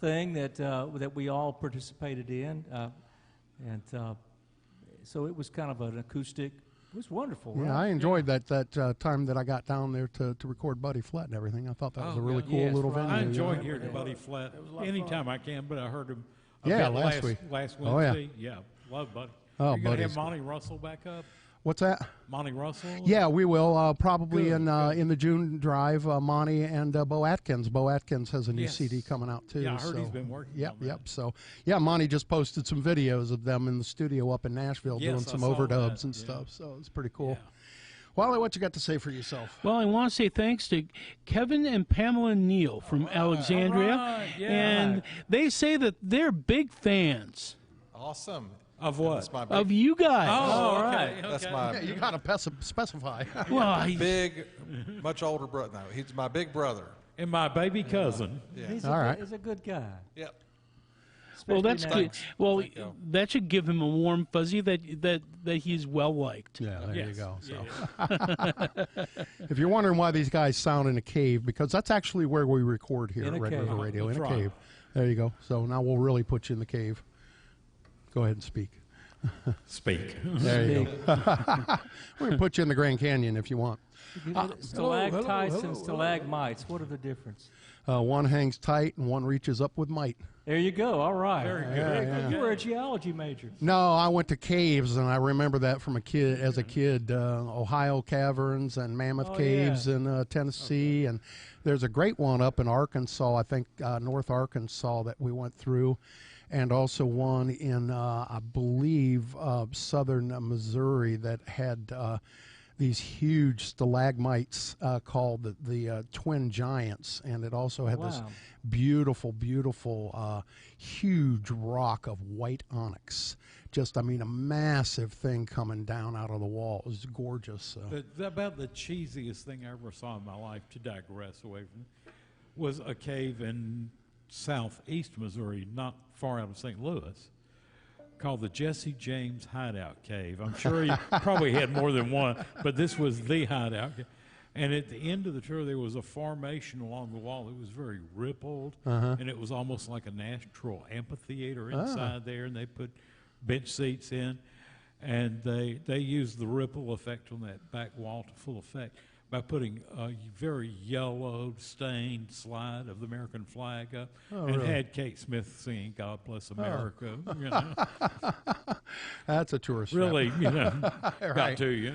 thing that we all participated in, so it was kind of an acoustic. It was wonderful. Yeah, right? I enjoyed that time that I got down there to record Buddy Flat and everything. I thought that was a really cool little venue. I enjoyed hearing Buddy Flat anytime I can, but I heard him last week. Last Wednesday. Yeah, love Buddy. Oh, You're going to have Monty Russell back up? What's that? Monty Russell? Yeah, we will probably in the June drive. Monty and Bo Atkins. Bo Atkins has a new CD coming out too. Yeah, I heard he's been working on that. Yep. So Monty just posted some videos of them in the studio up in Nashville doing some overdubs and stuff. So it's pretty cool. Yeah. Wally, what you got to say for yourself? Well, I want to say thanks to Kevin and Pamela Neal from Alexandria, and they say that they're big fans. Awesome. Of what? Of you guys. Oh, all right. Okay. That's my. You got to specify. Well, big, much older brother. No, he's my big brother and my baby cousin. Yeah. He's a good guy. Yep. Well, that's good. Well, that should give him a warm fuzzy that he's well liked. Yeah, there you go. So, if you're wondering why these guys sound in a cave, because that's actually where we record here at Red River Radio, in a cave. There you go. So now we'll really put you in the cave. Go ahead and speak. Speak. There you go. We can put you in the Grand Canyon if you want. Stalactites and stalagmites. What are the difference? One hangs tight and one reaches up with might. There you go. All right. Very good. Yeah. You were a geology major. No, I went to caves, and I remember that from as a kid. Ohio caverns and Mammoth Caves in Tennessee, and there's a great one up in Arkansas. I think North Arkansas that we went through. And also one in, I believe, southern Missouri that had these huge stalagmites called the Twin Giants. And it also had this beautiful, beautiful, huge rock of white onyx. Just, a massive thing coming down out of the wall. It was gorgeous. About the cheesiest thing I ever saw in my life, to digress away from it, was a cave in southeast Missouri, not far out of St. Louis, called the Jesse James Hideout Cave. I'm sure you probably had more than one, but this was the hideout. And at the end of the tour, there was a formation along the wall. It was very rippled, and it was almost like a natural amphitheater inside there, and they put bench seats in, and they used the ripple effect on that back wall to full effect by putting a very yellow stained slide of the American flag up, and had Kate Smith singing "God Bless America." You know. That's a tourist. Really, got to you.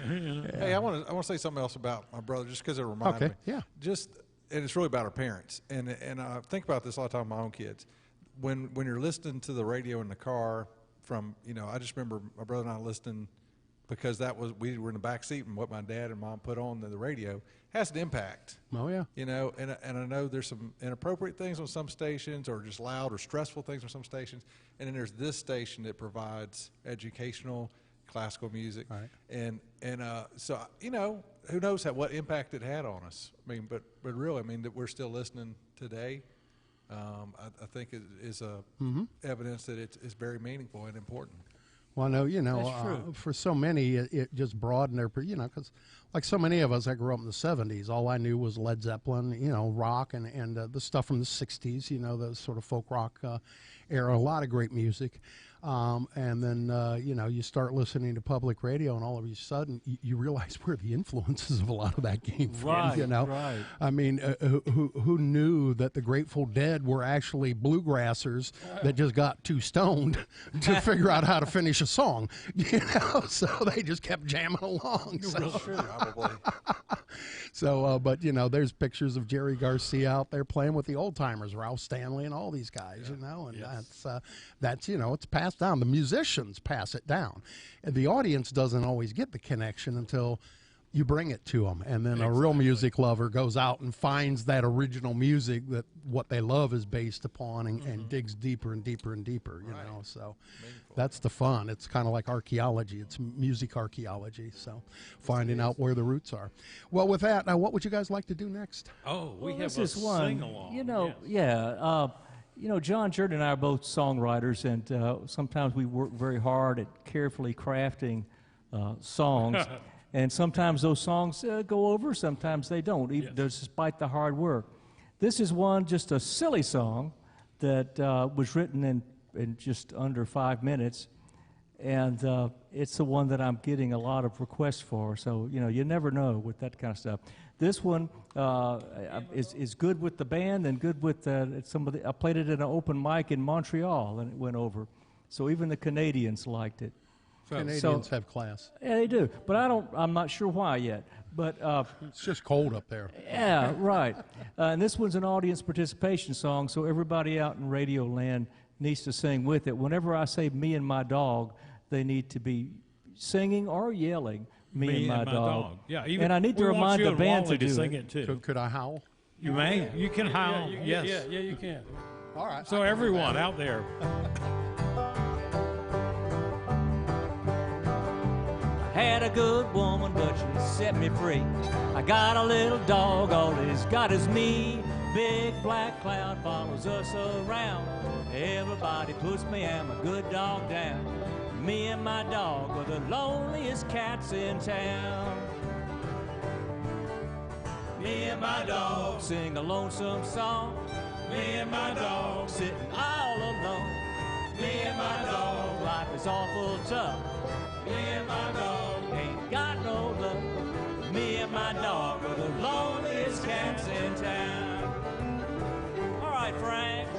Hey, I want to say something else about my brother, just because it reminded me. Yeah. Just it's really about our parents. And I think about this all the time with my own kids. When you're listening to the radio in the car from, I just remember my brother and I listening because we were in the back seat, and what my dad and mom put on the radio has an impact. Oh yeah. And I know there's some inappropriate things on some stations, or just loud or stressful things on some stations, and then there's this station that provides educational classical music. Right. And so who knows what impact it had on us. I mean, but really, that we're still listening today. I think it is evidence that it's very meaningful and important. Well, no, for so many, it just broadened their, because like so many of us, I grew up in the 70s. All I knew was Led Zeppelin, rock and the stuff from the 60s, the sort of folk rock era, a lot of great music. And then, you start listening to public radio, and all of a sudden you realize where the influences of a lot of that came from, Right. I mean, who knew that the Grateful Dead were actually bluegrassers that just got too stoned to figure out how to finish a song, so they just kept jamming along. So. Probably. So, but there's pictures of Jerry Garcia out there playing with the old timers, Ralph Stanley, and all these guys, and that's it's passed down. The musicians pass it down, and the audience doesn't always get the connection until you bring it to them, and then a real music lover goes out and finds that original music that what they love is based upon, and digs deeper and deeper and deeper. So that's the fun. It's kind of like archaeology. It's music archaeology. So finding out where the roots are. Well, with that, now what would you guys like to do next? Oh, we have this a is one. sing-along. John Jordan and I are both songwriters, and sometimes we work very hard at carefully crafting songs. And sometimes those songs go over, sometimes they don't, even despite the hard work. This is one, just a silly song that was written in just under 5 minutes, and it's the one that I'm getting a lot of requests for. So, you never know with that kind of stuff. This one is good with the band and good with I played it at an open mic in Montreal, and it went over. So even the Canadians liked it. Canadians have class. Yeah, they do, but I'm not sure why yet. But it's just cold up there. Yeah, right. And this one's an audience participation song, so everybody out in radio land needs to sing with it. Whenever I say "me and my dog," they need to be singing or yelling "me and my dog." Yeah, and I need to remind the band to do sing it too. Could I howl? You may. You can howl. Yes. Yeah, you can. All right. So everyone out there. Had a good woman, but she set me free. I got a little dog, all he's got is me. Big black cloud follows us around. Everybody puts me and my good dog down. Me and my dog are the loneliest cats in town. Me and my dog sing a lonesome song. Me and my dog sitting all alone. Me and my dog, life is awful tough. Me and my dog ain't got no love. Me and my dog are the loneliest cats in town. All right, Frank.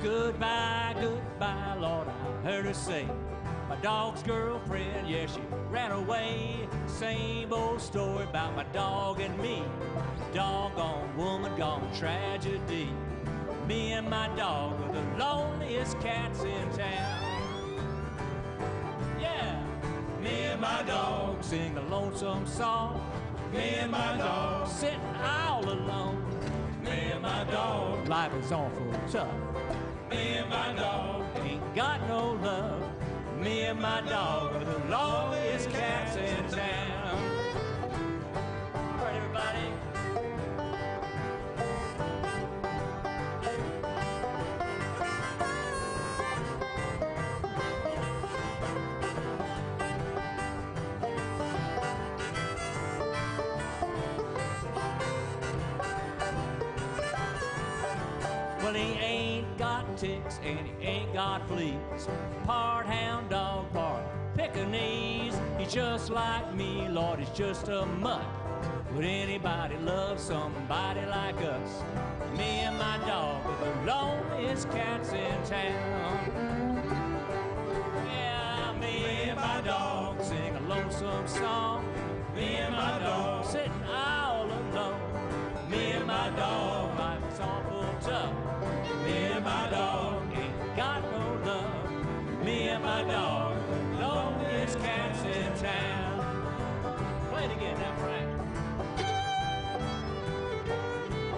Goodbye, goodbye, Lord, I heard her say. My dog's girlfriend, yeah, she ran away. Same old story about my dog and me. Doggone woman gone tragedy. Me and my dog are the loneliest cats in town. Yeah, me and my dog sing a lonesome song. Me and my dog sitting all alone. Me and my dog, life is awful tough. Me and my dog ain't got no love. Me and my dog are the loneliest cats in town. All right, everybody. Well, he ain't got ticks and he ain't got fleas. Part hound dog, part Pekingese. He's just like me, Lord, he's just a mutt. Would anybody love somebody like us? Me and my dog are the loneliest cats in town. Yeah, me and my dog sing a lonesome song. Me and my dog sitting all alone. Me and my dog, life's awful tough. Me and my dog ain't got no love. Me and my dog, the loneliest cats in town. Play it again now, Frank.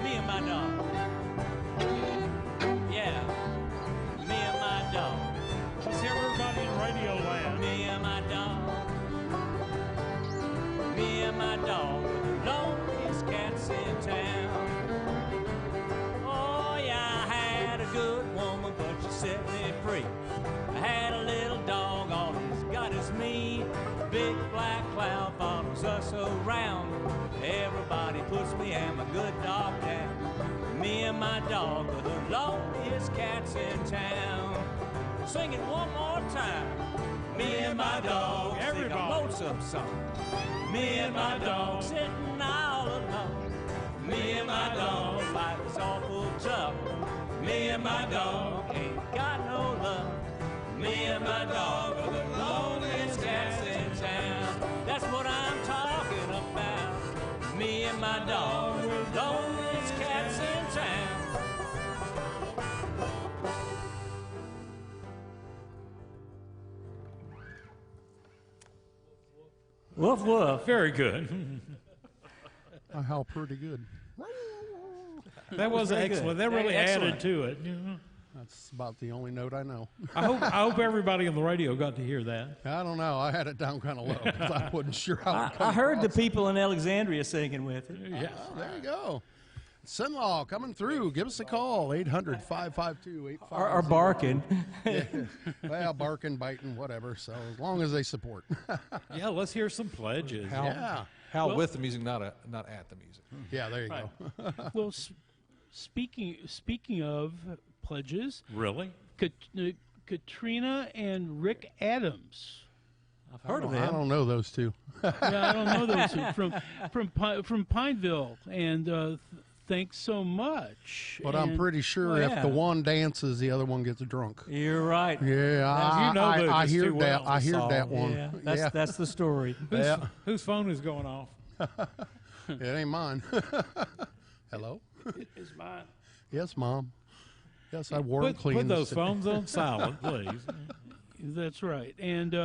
Me and my dog. Yeah, me and my dog. Let's hear everybody in Radio Land. Me and my dog. Me and my dog, the loneliest cats in town. Oh yeah, I had a good woman, but she set me free. I had a little dog, all he's got is me. Big black cloud follows us around. Everybody puts me and my good dog down. Me and my dog are the loneliest cats in town. Sing it one more time. Me and my dog sing a lonesome song. Me and my dog sitting all alone. Me and my dog, life is awful tough. Me and my dog ain't got no love. Me and my dog are the loneliest cats in town. That's what I'm talking about. Me and my dog are the loneliest cats in town. Woof woof. Very good. I howl pretty good. That was very excellent. good. That really Very added excellent. to it. You know? That's about the only note I know. I hope everybody on the radio got to hear that. I don't know. I had it down kind of low because I wasn't sure how it I heard the people in Alexandria singing with it. Yeah. There you go. Sinlaw coming through. Give us a call, 800-552-8500. Or barking. Yeah. Well, barking, biting, whatever. So as long as they support. Yeah, let's hear some pledges. Yeah. Howl with the music, not at the music. Yeah, there you Right. go. Well, speaking of pledges, Really? Katrina and Rick Adams. I've heard of I them. don't know those two. Yeah, I don't know those two from Pineville, and thanks so much. But I'm And- pretty sure Oh, if yeah. the one dances, the other one gets drunk. You're right. Yeah, you know I Lucas heard too that. well, I heard Saul. that one. Yeah, that's the story. Yeah. Whose phone is going off? It ain't mine. Hello? Is mine. Yes, Mom. Yes, I wore it clean. Put those phones on silent, please. That's right. And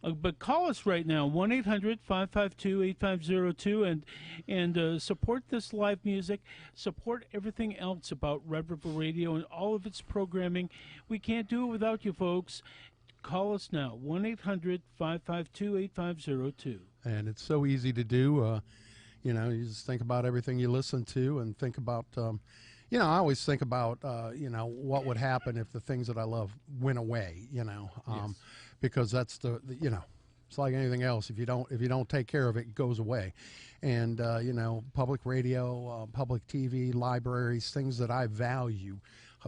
but call us right now, 1-800-552-8502, and support this live music. Support everything else about Red River Radio and all of its programming. We can't do it without you, folks. Call us now, 1-800-552-8502. And it's so easy to do. You know, you just think about everything you listen to and think about, you know, I always think about, you know, what would happen if the things that I love went away, you know, because that's the, you know, it's like anything else. If you don't take care of it, it goes away. And, you know, public radio, public TV, libraries, things that I value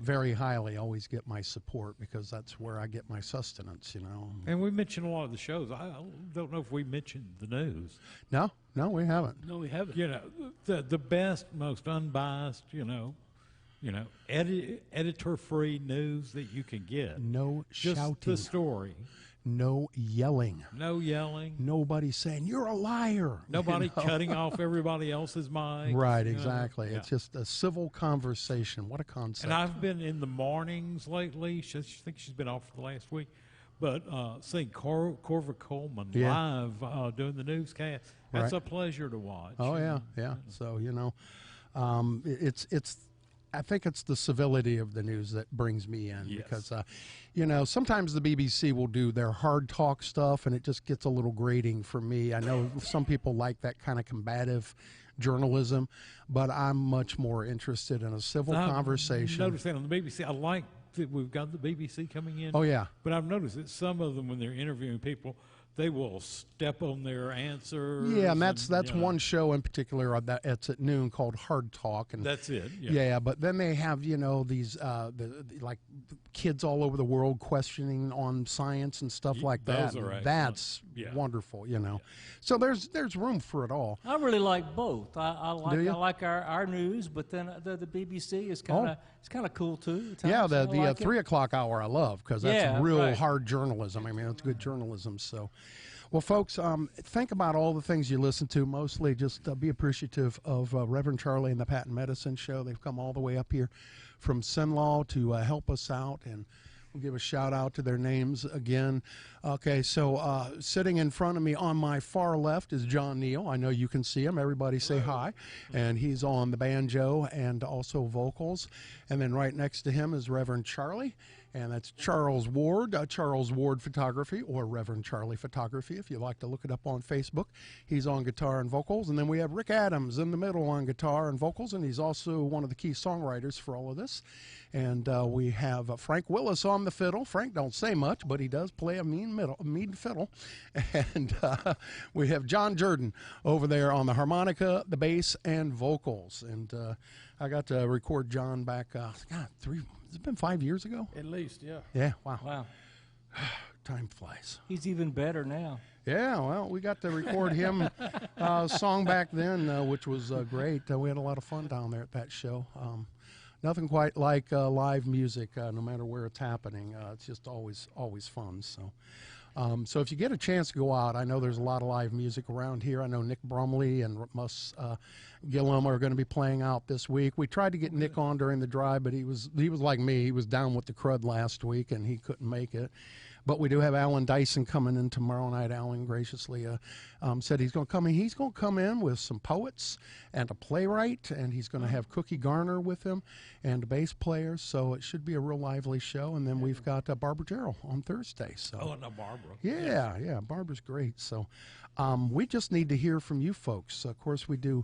very highly always get my support because that's where I get my sustenance, you know. And we mentioned a lot of the shows. I don't know if we mentioned the news. No, we haven't. No, we haven't. You know, the best, most unbiased, you know, editor-free news that you can get. No Just shouting. the story. No yelling. No yelling. Nobody saying, you're a liar. Nobody You know? cutting off everybody else's mic. Right, you know? exactly. Yeah. It's just a civil conversation. What a concept. And I've been in the mornings lately. I think she's been off for the last week. But seeing Corva Coleman live doing the newscast, that's a pleasure to watch. Oh, yeah, yeah. So, you know, it's I think it's the civility of the news that brings me in because, you know, sometimes the BBC will do their hard talk stuff and it just gets a little grating for me. I know some people like that kind of combative journalism, but I'm much more interested in a civil conversation. Notice that on the BBC. I like that we've got the BBC coming in. Oh, yeah. But I've noticed that some of them, when they're interviewing people, they will step on their answers. Yeah, and that's you know. one show in particular that it's at noon called Hard Talk, and That's it. yeah. But then they have these like kids all over the world questioning on science and stuff like that. Those are excellent. That's Yeah. wonderful, So there's room for it all. I really like both. I Do you? like our news, but then the BBC is kind of it's kind of cool too. at Yeah, times. I the like it. 3 o'clock hour I love because that's Yeah, real right. hard journalism. I mean, it's good journalism. So, well, folks, think about all the things you listen to. Mostly just be appreciative of Reverend Charley and the Patent Medicine Show. They've come all the way up here from Sinlaw to help us out, and we'll give a shout out to their names again. Okay, so sitting in front of me on my far left is John Neal. I know you can see him. Everybody say hi. And he's on the banjo and also vocals. And then right next to him is Reverend Charley. And that's Charles Ward Photography, or Reverend Charley Photography, if you'd like to look it up on Facebook. He's on guitar and vocals. And then we have Rick Adams in the middle on guitar and vocals, and he's also one of the key songwriters for all of this. And we have Frank Willis on the fiddle. Frank don't say much, but he does play a mean fiddle. And we have John Jordan over there on the harmonica, the bass, and vocals. And I got to record John back, it's been 5 years ago? At least, yeah. Yeah, wow. Wow. Time flies. He's even better now. Yeah, well, we got to record him song back then, which was great. We had a lot of fun down there at that show. Nothing quite like live music, no matter where it's happening. It's just always fun. So if you get a chance to go out, I know there's a lot of live music around here. I know Nick Brumley and Mus Gillum are going to be playing out this week. We tried to get Nick on during the drive, but he was like me. He was down with the crud last week, and he couldn't make it. But we do have Alan Dyson coming in tomorrow night. Alan graciously said he's going to come in. He's going to come in with some poets and a playwright, and he's going to have Cookie Garner with him and a bass player. So it should be a real lively show. And then we've got Barbara Jarrell on Thursday. So No, Barbara. yeah, Barbara's great. So we just need to hear from you folks. Of course, we do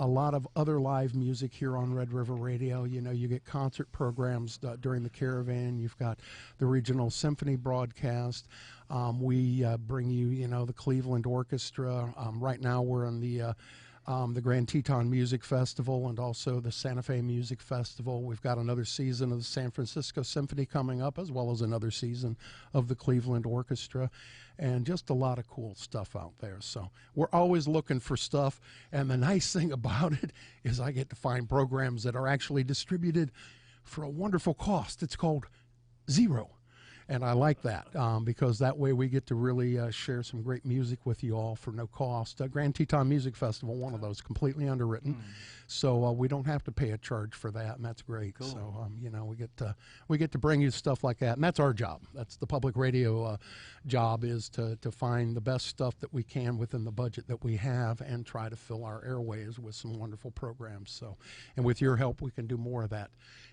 a lot of other live music here on Red River Radio. You get concert programs during the Caravan. You've got the regional symphony broadcast. We bring you, the Cleveland Orchestra. Right now we're on the Grand Teton Music Festival and also the Santa Fe Music Festival. We've got another season of the San Francisco Symphony coming up, as well as another season of the Cleveland Orchestra, and just a lot of cool stuff out there. So we're always looking for stuff, and the nice thing about it is I get to find programs that are actually distributed for a wonderful cost. It's called zero. And I like that because that way we get to really share some great music with you all for no cost. Grand Teton Music Festival, one of those, completely underwritten. So we don't have to pay a charge for that, and that's great. Cool. So, we get to bring you stuff like that, and that's our job. That's the public radio job, is to find the best stuff that we can within the budget that we have and try to fill our airways with some wonderful programs. So, and with your help, we can do more of that.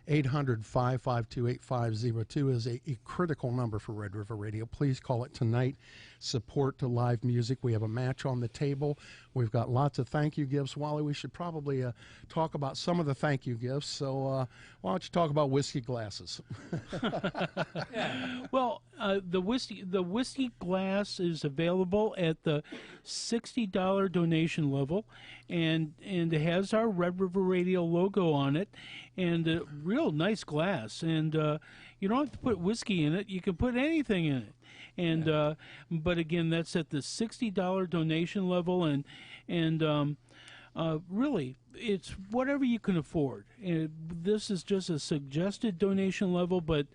800-552-8502 is a critical number for Red River Radio. Please call it tonight. Support to live music. We have a match on the table. We've got lots of thank you gifts. Wally, we should probably talk about some of the thank you gifts. So why don't you talk about whiskey glasses? Well, the whiskey glass is available at the $60 donation level, and it has our Red River Radio logo on it, and a real nice glass. And you don't have to put whiskey in it; you can put anything in it. And but again, that's at the $60 donation level, and really, it's whatever you can afford. And this is just a suggested donation level, but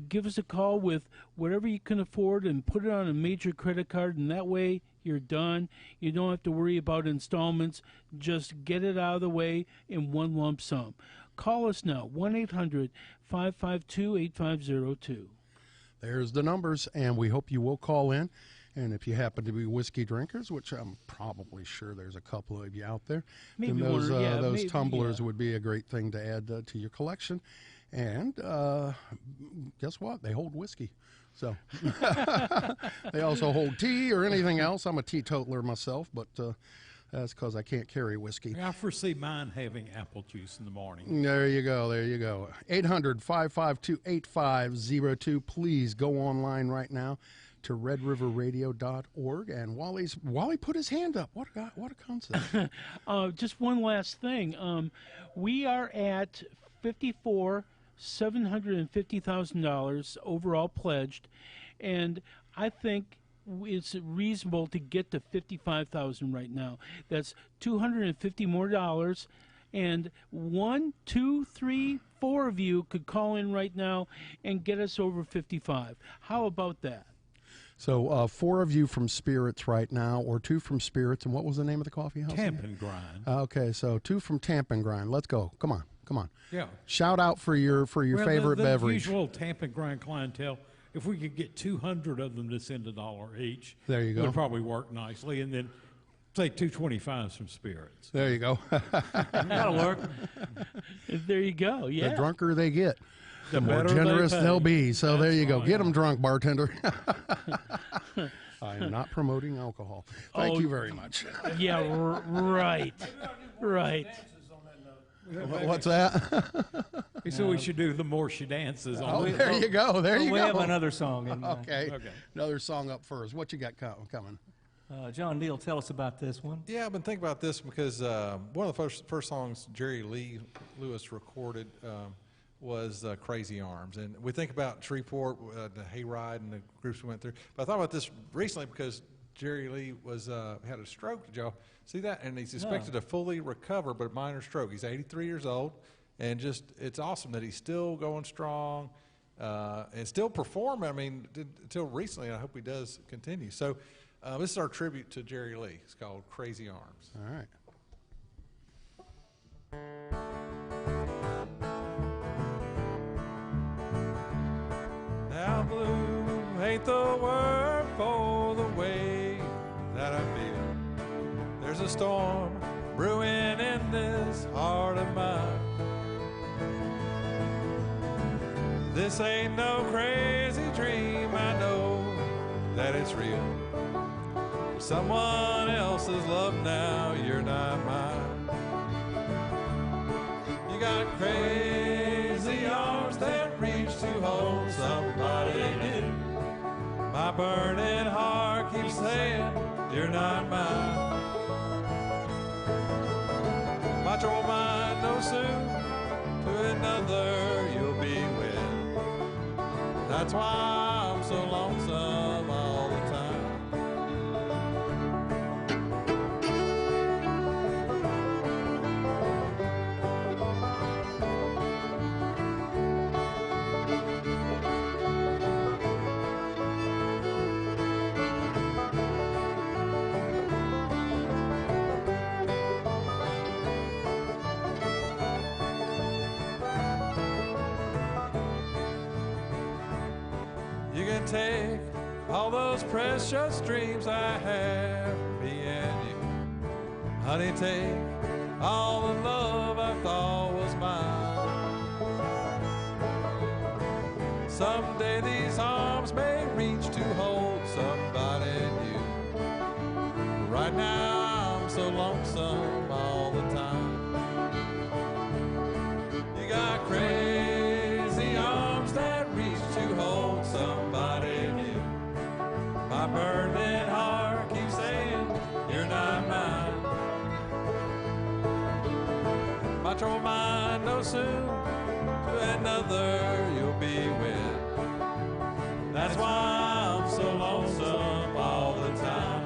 give us a call with whatever you can afford and put it on a major credit card, and that way you're done. You don't have to worry about installments. Just get it out of the way in one lump sum. Call us now, 1-800-552-8502. There's the numbers, and we hope you will call in. And if you happen to be whiskey drinkers, which I'm probably sure there's a couple of you out there, Maybe then those, maybe, tumblers would be a great thing to add to your collection. And guess what? They hold whiskey. So they also hold tea or anything else. I'm a teetotaler myself, but that's because I can't carry whiskey. I foresee mine having apple juice in the morning. There you go. There you go. 800-552-8502. Please go online right now to redriverradio.org. And Wally put his hand up. What a concept. Just one last thing. We are at $750,000 overall pledged, and I think it's reasonable to get to $55,000 right now. That's $250 more dollars, and 1, 2, 3, 4 of you could call in right now and get us over 55. How about that? So 4 of you from Spirits right now, or 2 from Spirits, and what was the name of the coffee house? Tamp and Grind. Okay, so 2 from Tamp and Grind. Let's go. Come on. Yeah. Shout out for your favorite the beverage. Usual Tamp and Grind clientele. If we could get 200 of them to send $1 each, there you go. It would probably work nicely. And then say 225s from Spirits. There you go. That'll work. There you go. Yeah. The drunker they get, the more better generous they pay. they'll be. So there you go. right. Get them drunk, bartender. I am not promoting alcohol. Thank you very much. Yeah, right. What's that? He said we should do the more she dances. Oh, there you go. There you we go. have another song. In mind. Okay. Another song up first. What you got coming? John Neal, tell us about this one. Yeah, I've been thinking about this because one of the first songs Jerry Lee Lewis recorded was Crazy Arms. And we think about Shreveport, the hayride and the groups we went through. But I thought about this recently because Jerry Lee had a stroke. Did y'all see that? And he's expected to fully recover, but a minor stroke. He's 83 years old. And just, it's awesome that he's still going strong and still performing. I mean, until recently, I hope he does continue. So this is our tribute to Jerry Lee. It's called Crazy Arms. All right. Now blue ain't the word for the way that I feel. There's a storm brewing in this heart of mine. This ain't no crazy dream, I know that it's real. Someone else's love now, you're not mine. You got crazy arms that reach to hold somebody new. My burning heart keeps saying, you're not mine. Watch your mind know soon to another you'll be with. That's why I'm so lonesome all the time. You can take all those precious dreams I have, me and you. Honey, take all the love I thought was mine. Someday these arms may reach to hold somebody new. Right now I'm so lonesome all the time. You got crazy arms that reach to hold somebody new. My burning heart keeps saying, you're not mine. Might your mind know soon to another you'll be with. That's why I'm so lonesome all the time.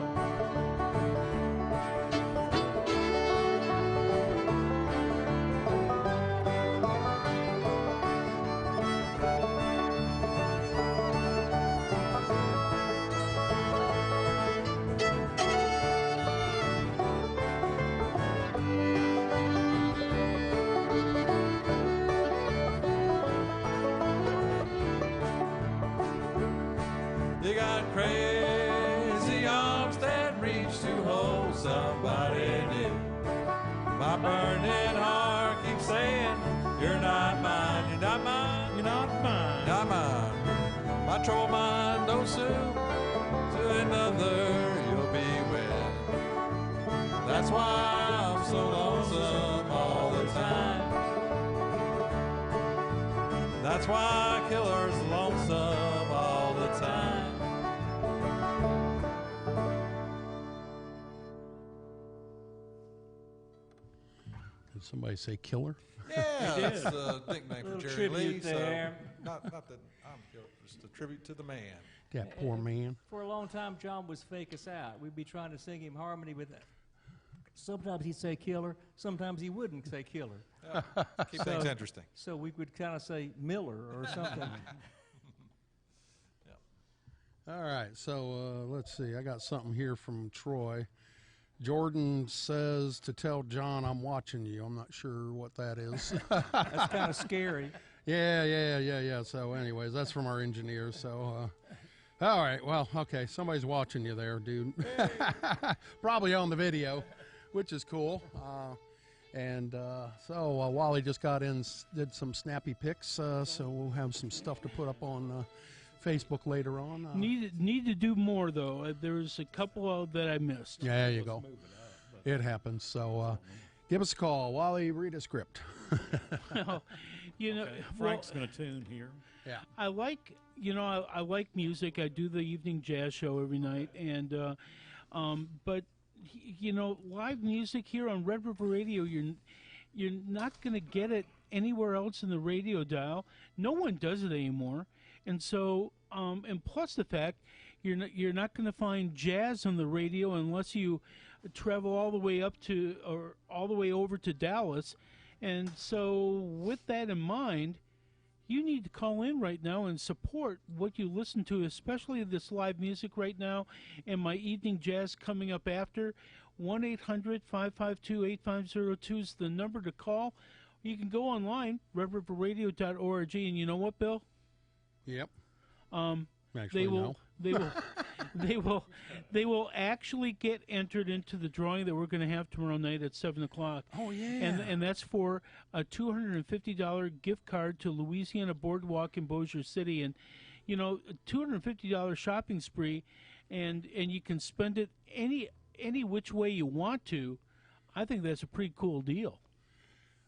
You got crazy arms that reach to hold somebody new. My burning heart keeps saying, you're not mine, you're not mine, you're not mine, not mine. My troll mind know soon to another you'll be with. That's why I'm so lonesome all the time. That's why killer's lonesome all the time. Somebody say killer? Yeah, that's a nickname for Little Jerry Lee. tribute there. So not that I'm killer, just a tribute to the man. That poor man. For a long time, John was fake us out. We'd be trying to sing him harmony with it. Sometimes he'd say killer, sometimes he wouldn't say killer. Keep things interesting. So we would kind of say Miller or something. All right, so let's see. I got something here from Troy. Jordan says to tell John I'm watching you. I'm not sure what that is. That's kind of scary. Yeah. So anyways, that's from our engineer. So, all right. Well, okay. Somebody's watching you there, dude. Probably on the video, which is cool. So Wally just got in, did some snappy pics. So we'll have some stuff to put up on Facebook later on. Need to do more though. There's a couple that I missed. Yeah, there you go. It happens. So give us a call. Wally, read a script. Well, Frank's going to tune here. Yeah. I like music. I do the evening jazz show every night, and but live music here on Red River Radio, you're not going to get it anywhere else in the radio dial. No one does it anymore. And so, and plus the fact you're not going to find jazz on the radio unless you travel all the way all the way over to Dallas. And so, with that in mind, you need to call in right now and support what you listen to, especially this live music right now, and my evening jazz coming up after. 1-800-552-8502 is the number to call. You can go online, redriverradio.org, and you know what, Bill? Yep. Actually, they will actually get entered into the drawing that we're going to have tomorrow night at 7:00. Oh yeah. And that's for a $250 gift card to Louisiana Boardwalk in Bossier City, and a $250 shopping spree, and you can spend it any which way you want to. I think that's a pretty cool deal.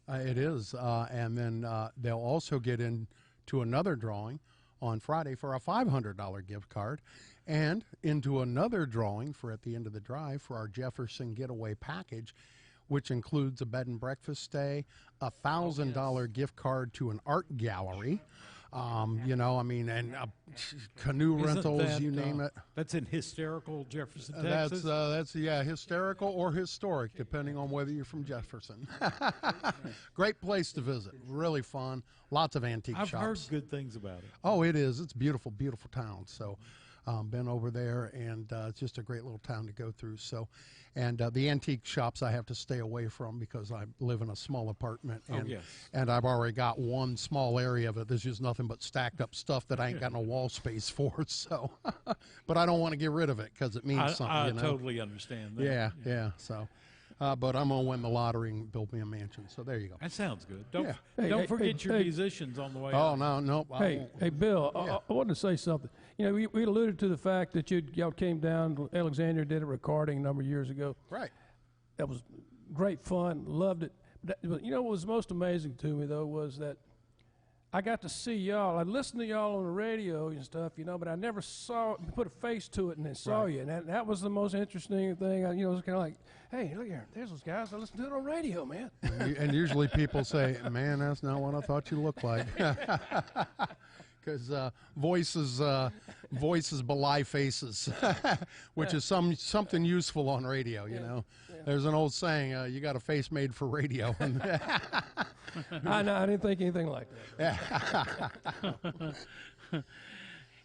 It is, and then they'll also get into another drawing on Friday for a $500 gift card, and into another drawing for at the end of the drive for our Jefferson Getaway Package, which includes a bed and breakfast stay, a $1,000 gift card to an art gallery, and canoe rentals, you name it. That's in hysterical Jefferson, Texas? That's hysterical or historic, depending on whether you're from Jefferson. Great place to visit. Really fun. Lots of antique shops. I've heard good things about it. Oh, it is. It's beautiful, beautiful town. So been over there, and it's just a great little town to go through. So, and the antique shops I have to stay away from because I live in a small apartment, and I've already got one small area of it. There's just nothing but stacked up stuff that I ain't got no wall space for. So, but I don't want to get rid of it because it means something. I totally understand that. Yeah. So. But I'm going to win the lottery and build me a mansion. So there you go. That sounds good. Don't forget your musicians on the way out. Oh, no. Hey, Bill, I wanted to say something. We alluded to the fact that y'all came down to Alexandria, did a recording a number of years ago. Right. That was great fun. Loved it. But what was most amazing to me, though, was that I got to see y'all. I listened to y'all on the radio and stuff, but I never put a face to it and then saw you. And that was the most interesting thing. It was kind of like, hey, look here, there's those guys. I listen to it on radio, man. And usually people say, man, that's not what I thought you looked like. Because voices belie faces, which is something useful on radio, Yeah. There's an old saying, you got a face made for radio. I didn't think anything like that.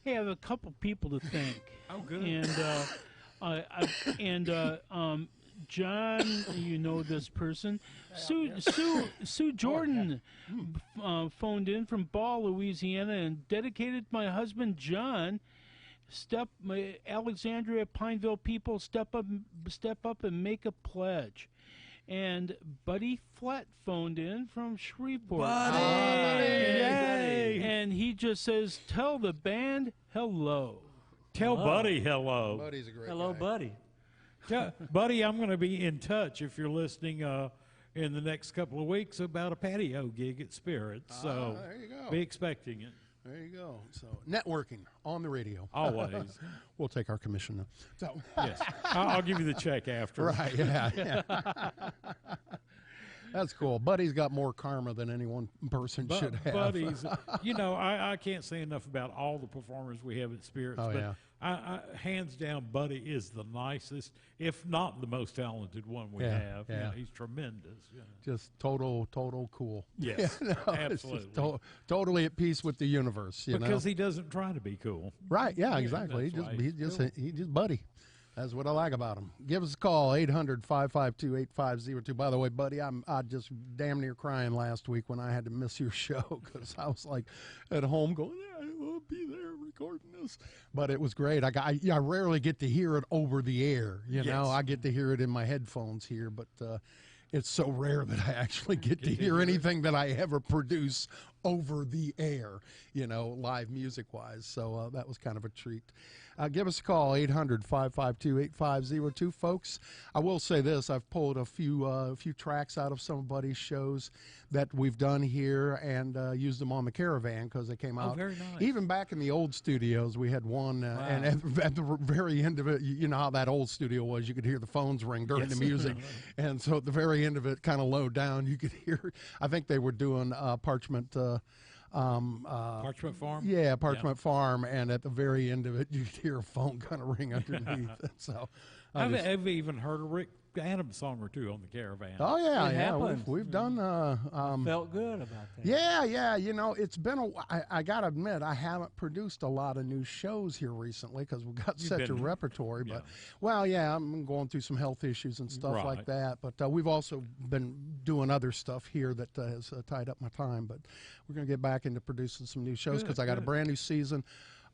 Hey, I have a couple people to thank. Oh, good. And John, you know this person. Sue Jordan phoned in from Ball, Louisiana, and dedicated my husband John. Alexandria, Pineville people, step up and make a pledge. And Buddy Flat phoned in from Shreveport. Buddy! Yay! And he just says, tell the band hello. Tell Buddy hello. Buddy's a great Hello, guy. Buddy. Buddy, I'm going to be in touch if you're listening in the next couple of weeks about a patio gig at Spirit. So there you go. Be expecting it. There you go. So networking on the radio. Always. We'll take our commission now. So yes. I'll give you the check after. Right, yeah. That's cool. Buddy's got more karma than any one person should have. Buddies, I can't say enough about all the performers we have at Spirits, Oh, but yeah. I hands down, Buddy is the nicest, if not the most talented one we Yeah, have. yeah. He's tremendous. Yeah. Just total cool. Yes, it's just absolutely. totally at peace with the universe. Because he doesn't try to be cool. Right, yeah, exactly. that's why He's cool. just Buddy. That's what I like about him. Give us a call, 800-552-8502. By the way, Buddy, I just damn near crying last week when I had to miss your show because I was like at home going, yeah, I will be there recording this. But it was great. I rarely get to hear it over the air. You know, I get to hear it in my headphones here, but it's so rare that I actually get to hear anything that I ever produce over the air, live music-wise. So that was kind of a treat. Give us a call, 800-552-8502, folks. I will say this. I've pulled a few tracks out of some of Buddy's shows that we've done here and used them on the Caravan because they came out. very nice. Even back in the old studios, we had one, and at the very end of it, you know how that old studio was. You could hear the phones ring during the music. And so at the very end of it, kind of low down, you could hear, I think they were doing Parchment Parchment Farm? Yeah, Parchment Farm, and at the very end of it, you'd hear a phone kind of ring underneath. So I've even heard a Rick Adams song or two on the Caravan. Oh yeah, It yeah, happened. we've done. Felt good about that. Yeah. It's been I gotta admit, I haven't produced a lot of new shows here recently because we've got such a repertory. But I'm going through some health issues and stuff like that. But we've also been doing other stuff here that has tied up my time. But we're gonna get back into producing some new shows because I got a brand new season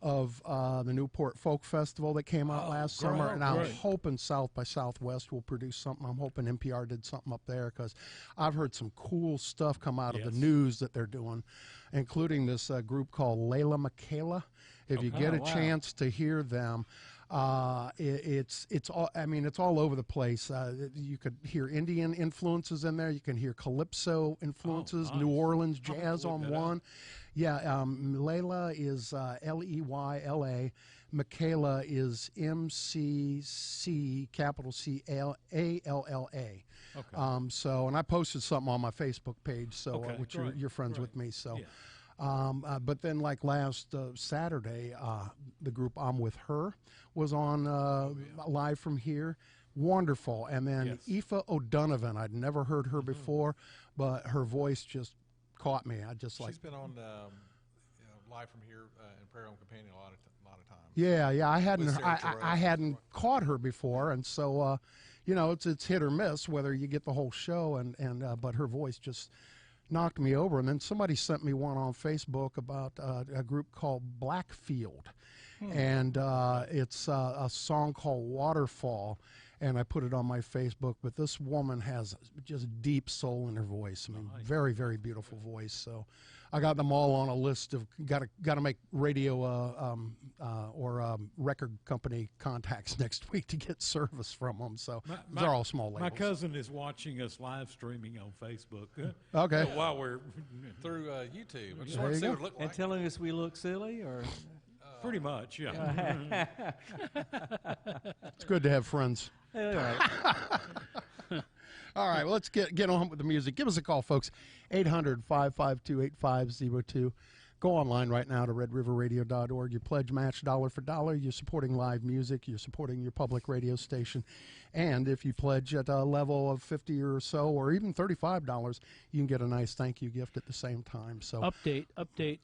of the Newport Folk Festival that came out last summer, and I'm hoping South by Southwest will produce something. I'm hoping NPR did something up there because I've heard some cool stuff come out of the news that they're doing, including this group called Layla Michaela. If you get a chance to hear them, it's all. I mean, it's all over the place. You could hear Indian influences in there. You can hear calypso influences, New Orleans jazz on one. Yeah, Layla is Leyla. Michaela is MCC capital CALLA. Okay. So, and I posted something on my Facebook page. So, which you're friends with me. So. Yeah. But then, like last Saturday, the group I'm With Her was on live from here. Wonderful. And then Aoife O'Donovan, I'd never heard her before, but her voice just caught me. She's been on live from here in Prairie Home Companion a lot of times. Yeah. I hadn't caught her before, and so it's hit or miss whether you get the whole show, and but her voice just knocked me over. And then somebody sent me one on Facebook about a group called Blackfield, and it's a song called Waterfall, and I put it on my Facebook. But this woman has just deep soul in her voice. I mean, very, very beautiful voice. So I got them all on a list of got to make radio or record company contacts next week to get service from them. So they're all small labels. My cousin is watching us live streaming on Facebook. Okay. While we're through YouTube. I just want to see what it looked like. And telling us we look silly, or pretty much, yeah. It's good to have friends. All right. All right, well, let's get on with the music. Give us a call, folks, 800-552-8502. Go online right now to redriverradio.org. You pledge match dollar for dollar. You're supporting live music. You're supporting your public radio station. And if you pledge at a level of $50 or so, or even $35, you can get a nice thank you gift at the same time. So Update. Okay.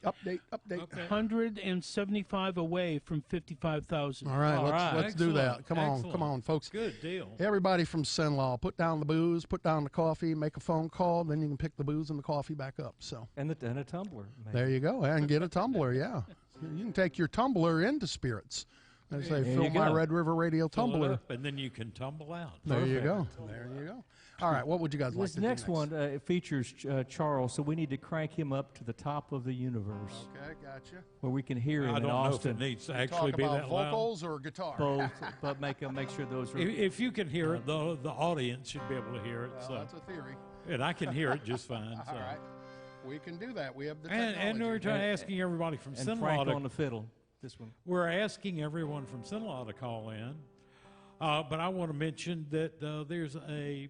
175 away from 55,000. All right, let's do that. Come on, folks. Good deal. Everybody from Senlaw, put down the booze, put down the coffee, make a phone call, then you can pick the booze and the coffee back up. So And a tumbler. Maybe. there you go, and get a tumbler. Yeah, you can take your tumbler into Spirits. I say, fill my Red River Radio tumbler. Up, and then you can tumble out. There you go. There you go. All right, what would you guys like to do next? This next one it features Charles, so we need to crank him up to the top of the universe. Okay, gotcha. Where we can hear him I in don't Austin. know if it needs to actually be that loud. Vocals or guitar? Both, but make sure those are. If you can hear it, the audience should be able to hear it. Well, So that's a theory. and I can hear it just fine. So. All right, we can do that. We have the technology. And we're asking everybody from and Sinlaw Frank on the fiddle. This one. We're asking everyone from Sinlaw to call in, but I want to mention that there's a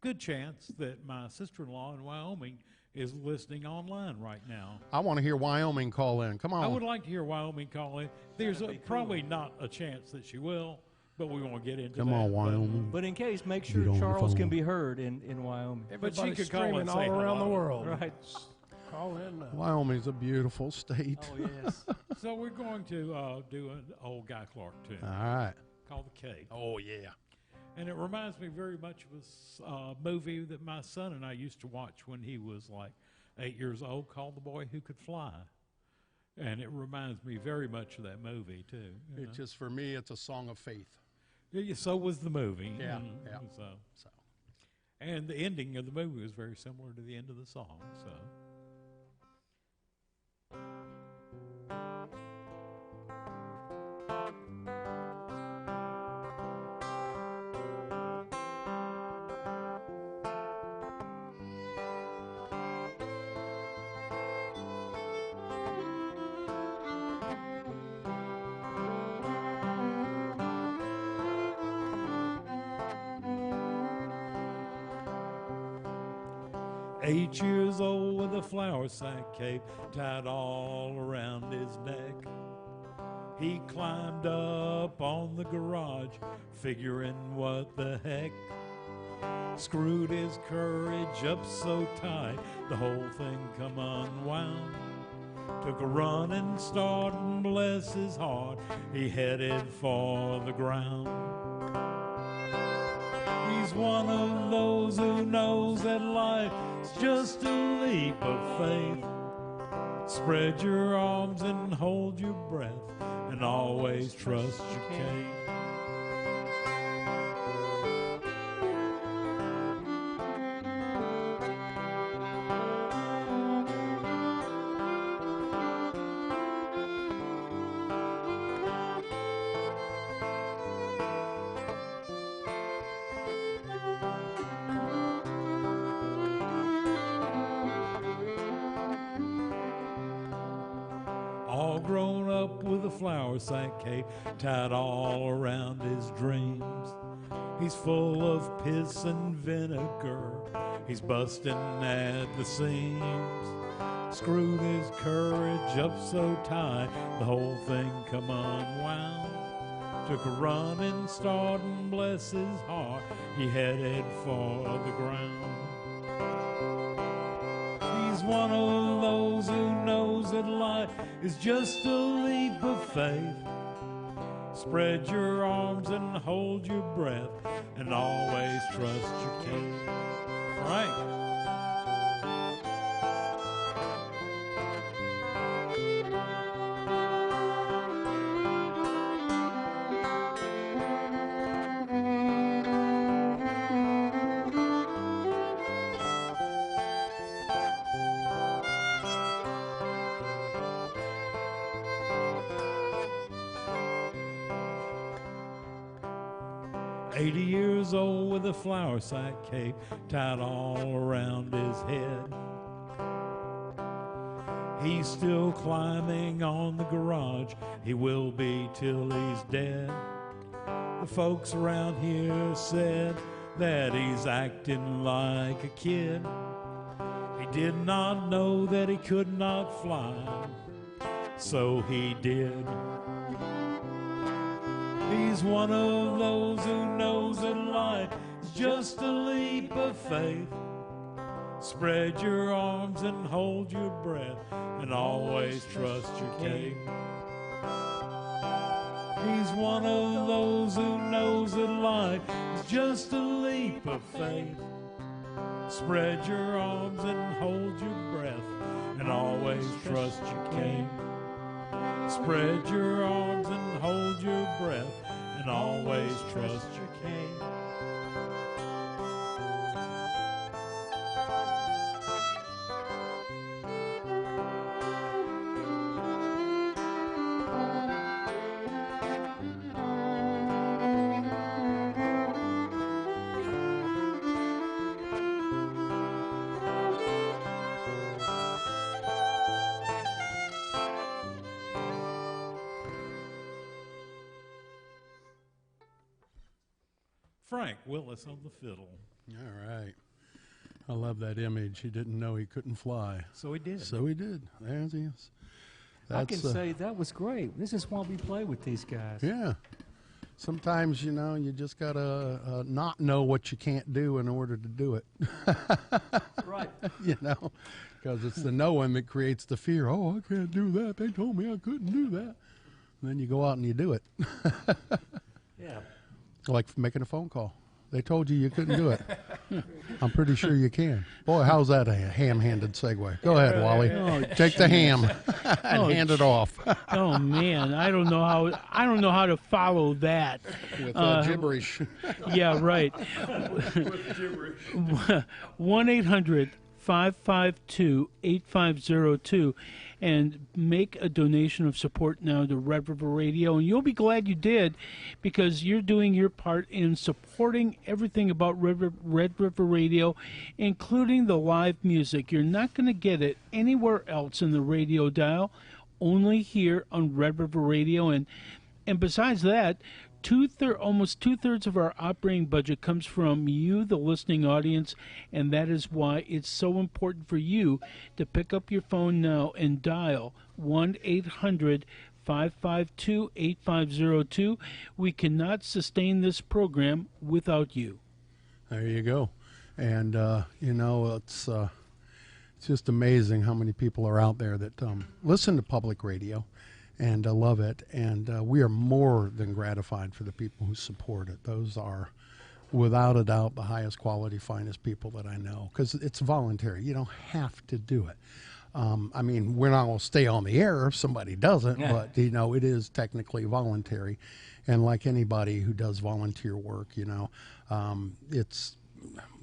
good chance that my sister-in-law in Wyoming is listening online right now. I want to hear Wyoming call in. Come on. I would like to hear Wyoming call in. There's probably not a chance that she will, but we won't get into Come that. on, Wyoming. But in case, make Get sure on the Charles can phone. be heard in Wyoming. But she Everybody's could call and streaming say all around the hello. world. Right. Call in now. Wyoming's a beautiful state. Oh, yes. So we're going to do an old Guy Clark tune All right. called The Cave. Oh, yeah. And it reminds me very much of a movie that my son and I used to watch when he was like 8 years old called The Boy Who Could Fly. And it reminds me very much of that movie, too. you know. It's just, for me, it's a song of faith. Yeah, so was the movie. Yeah, you know, yeah. So. And the ending of the movie was very similar to the end of the song. So. "8 years old with a flour sack cape tied all around his neck. He climbed up on the garage, figuring what the heck. Screwed his courage up so tight, the whole thing come unwound. Took a running start and bless his heart, he headed for the ground. He's one of those who knows that life is just a leap of faith. Spread your arms and hold your breath, and always trust your cane. All grown up with a flour sack cape tied all around his dreams. He's full of piss and vinegar, he's busting at the seams. Screwed his courage up so tight, the whole thing come unwound. Took a running start and bless his heart, he headed for the ground. He's one of those who knows that life is just a leap of faith. Spread your arms and hold your breath, and always trust your king. Frank. 80 years old with a flour sack cape tied all around his head. He's still climbing on the garage, he will be till he's dead. The folks around here said that he's acting like a kid. He did not know that he could not fly, so he did. He's one of those who knows that life is just a leap of faith. Spread your arms and hold your breath, and always trust your cape. He's one of those who knows that life is just a leap of faith. Spread your arms and hold your breath, and always trust your cape. Spread your arms and hold your breath, and always trust your king. Frank Willis on the fiddle. All right. I love that image. He didn't know he couldn't fly. So he did. So he did. There he is. I can say that was great. This is why we play with these guys. Yeah. Sometimes, you know, you just got to not know what you can't do in order to do it. Right. You know, because it's the knowing that creates the fear. Oh, I can't do that. They told me I couldn't do that. And then you go out and you do it. Yeah. Like making a phone call. They told you couldn't do it. I'm pretty sure you can. Boy, how's that a ham-handed segue? Go ahead, Wally. Oh, Take the ham and hand it off. Oh man, I don't know how to follow that. With gibberish. Yeah, right. 1-800-552-8502 and make a donation of support now to Red River Radio, and you'll be glad you did, because you're doing your part in supporting everything about Red River Radio, including the live music. You're not going to get it anywhere else in the radio dial, only here on Red River Radio. And besides that, almost two-thirds of our operating budget comes from you, the listening audience, and that is why it's so important for you to pick up your phone now and dial 1-800-552-8502. We cannot sustain this program without you. There you go. And, you know, it's just amazing how many people are out there that listen to public radio and love it, and we are more than gratified for the people who support it. Those are, without a doubt, the highest quality, finest people that I know, because it's voluntary. You don't have to do it. I mean, we're not going to stay on the air if somebody doesn't, but, you know, it is technically voluntary. And like anybody who does volunteer work, you know, it's,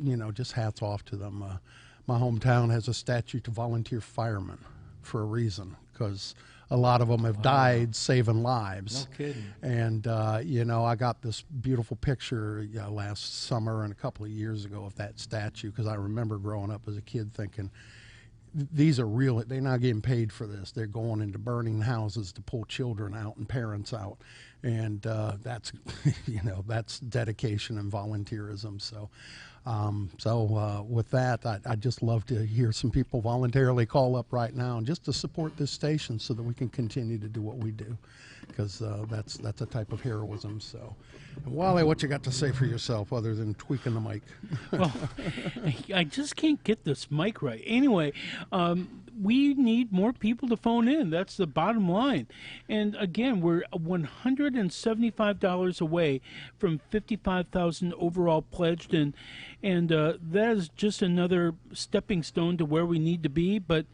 you know, just hats off to them. My hometown has a statute to volunteer firemen for a reason, because a lot of them have died saving lives. No kidding. And, you know, I got this beautiful picture last summer and a couple of years ago of that statue, because I remember growing up as a kid thinking, these are real. They're not getting paid for this. They're going into burning houses to pull children out and parents out. And that's, you know, that's dedication and volunteerism. So, with that, I'd just love to hear some people voluntarily call up right now and just to support this station so that we can continue to do what we do, because that's a type of heroism. So, and Wally, what you got to say for yourself other than tweaking the mic? Well, I just can't get this mic right. Anyway, we need more people to phone in. That's the bottom line. And again, we're $175 away from $55,000 overall pledged, and that is just another stepping stone to where we need to be. But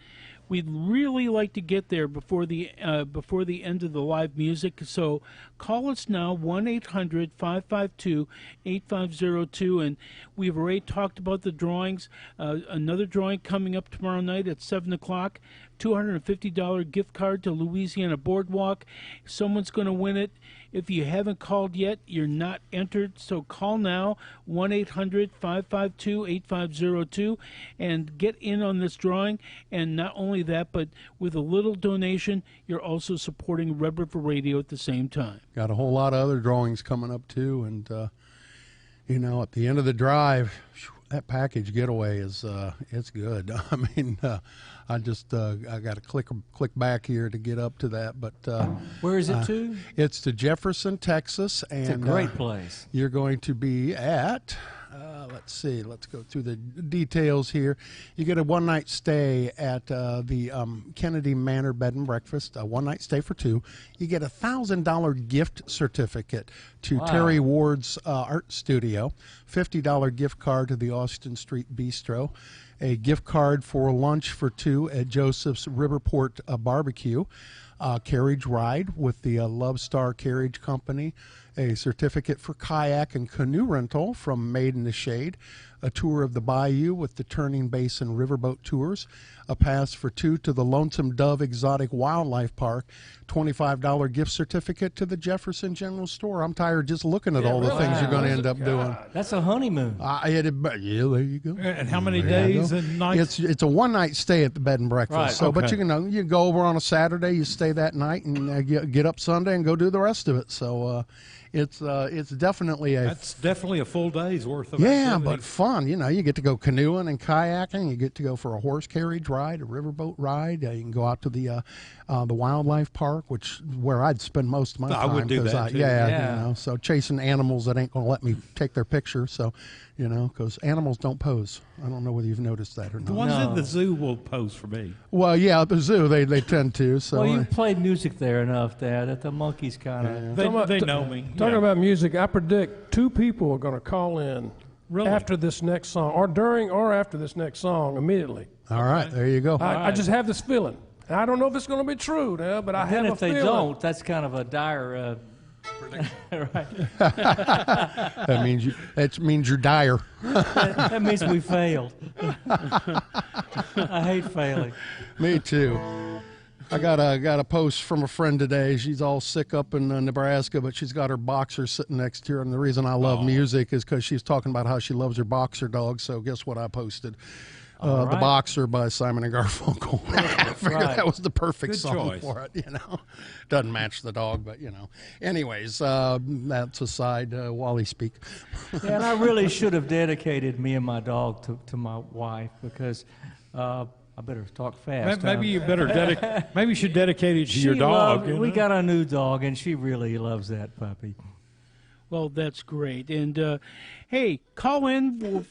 we'd really like to get there before the end of the live music. So call us now, 1-800-552-8502. And we've already talked about the drawings. Another drawing coming up tomorrow night at 7 o'clock. $250 gift card to Louisiana Boardwalk. Someone's going to win it. If you haven't called yet, you're not entered. So call now, 1-800-552-8502, and get in on this drawing. And not only that, but with a little donation, you're also supporting Red River Radio at the same time. Got a whole lot of other drawings coming up, too. And, you know, at the end of the drive, that package getaway is it's good. I mean, I just I got to click back here to get up to that. But where is it to? It's to Jefferson, Texas, and it's a great place. You're going to be at. Let's see. Let's go through the details here. You get a one-night stay at the Kennedy Manor Bed and Breakfast. A one-night stay for two. You get a $1,000 gift certificate to Terry Ward's art studio. $50 gift card to the Austin Street Bistro. A gift card for lunch for two at Joseph's Riverport Barbecue. Carriage ride with the Love Star Carriage Company. A certificate for kayak and canoe rental from Made in the Shade, a tour of the bayou with the Turning Basin Riverboat Tours, a pass for two to the Lonesome Dove Exotic Wildlife Park, $25 gift certificate to the Jefferson General Store. I'm tired just looking at all the things you're going to end up doing. That's a honeymoon. Yeah, there you go. And how many days and nights? It's a one-night stay at the bed and breakfast. Right, so, but you go over on a Saturday, you stay that night, and get up Sunday and go do the rest of it. So, it's definitely That's definitely a full day's worth of yeah, activity. but fun. You get to go canoeing and kayaking. You get to go for a horse carriage ride, a riverboat ride. You can go out to the wildlife park, which where I'd spend most of my time. I would do that too. Yeah. So chasing animals that ain't going to let me take their picture. So, because animals don't pose. I don't know whether you've noticed that or not. The ones at the zoo will pose for me. Well, yeah, at the zoo they tend to. So Well, you played music there enough, Dad, that the monkeys kind of... They know me. Talking about music, I predict 2 people are going to call in after this next song, or during or after this next song immediately. All right, there you go. I just have this feeling. I don't know if it's going to be true now, but I have a if they feeling. don't, that's kind of a dire... right. That means you're dire. that means we failed. I hate failing. Me too. I got a post from a friend today. She's all sick up in Nebraska, but she's got her boxer sitting next to her. And the reason I love music is because she's talking about how she loves her boxer dog. So guess what I posted? The Boxer by Simon and Garfunkel. I figured that was the perfect song for it. Doesn't match the dog, but Anyways, that's aside. Wally speak. Yeah, and I really should have dedicated me and my dog to my wife because I better talk fast. Maybe you better maybe you should dedicate it to your dog. We got a new dog, and she really loves that puppy. Well, that's great. And hey, call in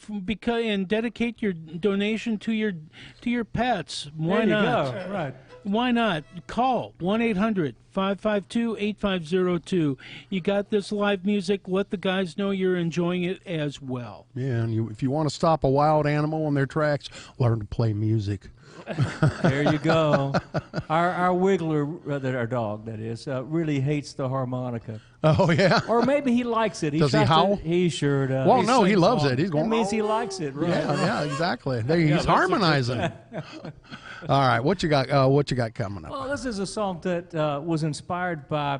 and dedicate your donation to your pets. Why not? Go. Right. Why not? Call 1-800-552-8502. You got this live music. Let the guys know you're enjoying it as well. Yeah, and if you want to stop a wild animal in their tracks, learn to play music. There you go. Our Wiggler, our dog, that is, really hates the harmonica. Oh, yeah? Or maybe he likes it. Does he howl? He sure does. Well, no, he loves it. He's going, That means he likes it, right? Yeah, exactly. He's harmonizing. All right, what you got coming up? Well, this is a song that was inspired by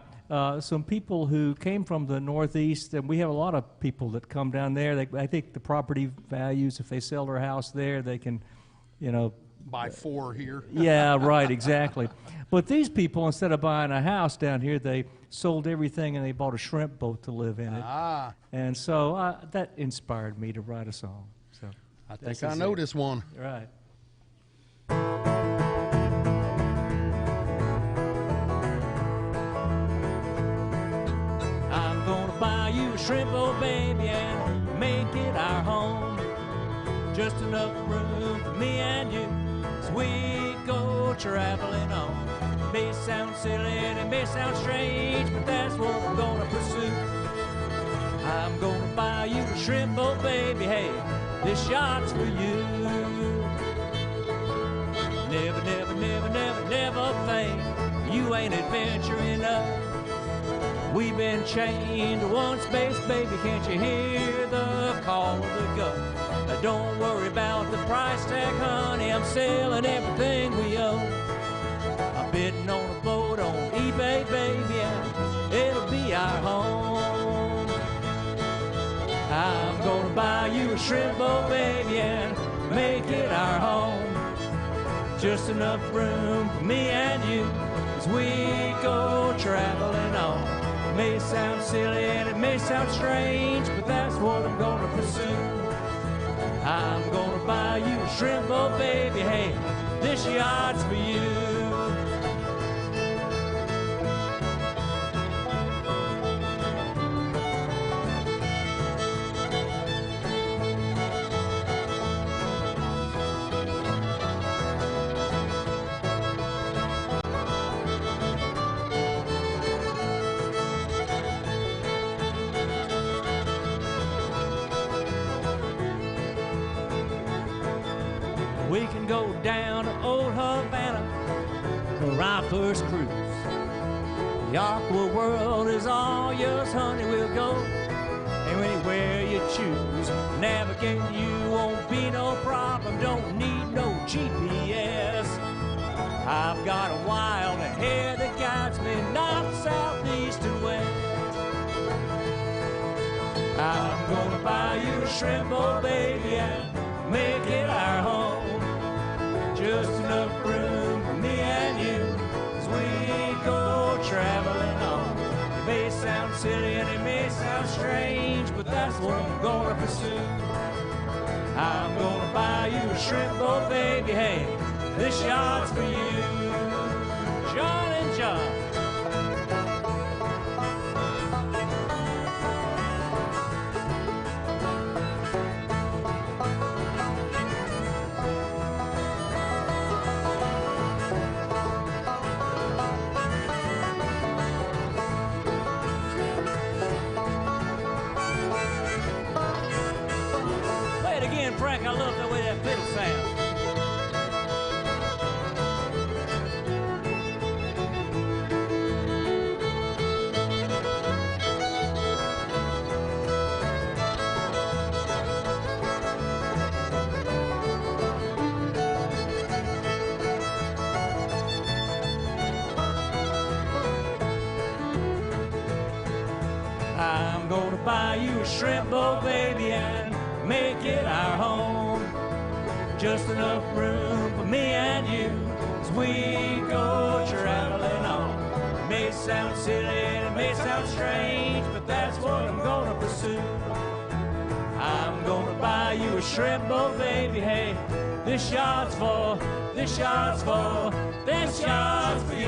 some people who came from the Northeast, and we have a lot of people that come down there. I think the property values, if they sell their house there, they can, buy 4 here. Yeah, right, exactly. But these people, instead of buying a house down here, they sold everything and they bought a shrimp boat to live in it. And so that inspired me to write a song. So I think I know this one. Right. I'm gonna buy you a shrimp boat, baby, and make it our home. Just enough room for me and you as we go traveling on. It may sound silly and it may sound strange, but that's what I'm gonna pursue. I'm gonna buy you a shrimp boat, baby, hey, this yacht's for you. Never, never, never, never, never think you ain't adventure enough. We've been chained to one space, baby, can't you hear the call of the gun? Now don't worry about the price tag, honey, I'm selling everything we own. I'm bidding on a boat on eBay, baby, and it'll be our home. I'm gonna buy you a shrimp boat, baby, and make it our home. Just enough room for me and you as we go traveling on. It may sound silly and it may sound strange, but that's what I'm gonna pursue. I'm gonna buy you a shrimp boat, baby, hey, this yacht's for you. We can go down to old Havana for our first cruise. The aqua world is all yours, honey, we'll go anywhere you choose. Navigating you won't be no problem, don't need no GPS. I've got a wild ahead that guides me north, south, east, and west. I'm gonna buy you a shrimp boat, baby, and make it our home. Just enough room for me and you as we go traveling on. It may sound silly and it may sounds strange, but that's what I'm gonna pursue. I'm gonna buy you a shrimp boat, baby, hey, this yacht's for you. John and John. Frank, I love the way that fiddle sounds. I'm gonna buy you a shrimp boat, baby, and make it our home. Just enough room for me and you as we go traveling on. It may sound silly and it may sound strange, but that's what I'm gonna pursue. I'm gonna buy you a shrimp boat, baby, hey, this yacht's for, this yacht's for, this yacht's for you.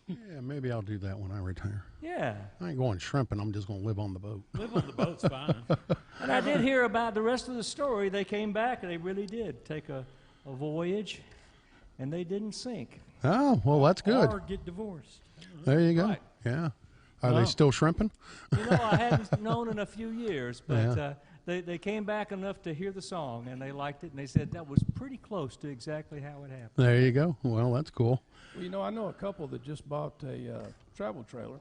Yeah, maybe I'll do that when I retire. Yeah. I ain't going shrimping. I'm just going to live on the boat. Live on the boat's fine. And I did hear about the rest of the story. They came back and they really did take a voyage, and they didn't sink. Oh, well, that's good. Or get divorced. There you go. Right. Yeah. Are they still shrimping? You know, I hadn't known in a few years, but they came back enough to hear the song, and they liked it, and they said that was pretty close to exactly how it happened. There you go. Well, that's cool. Well, you know, I know a couple that just bought a travel trailer.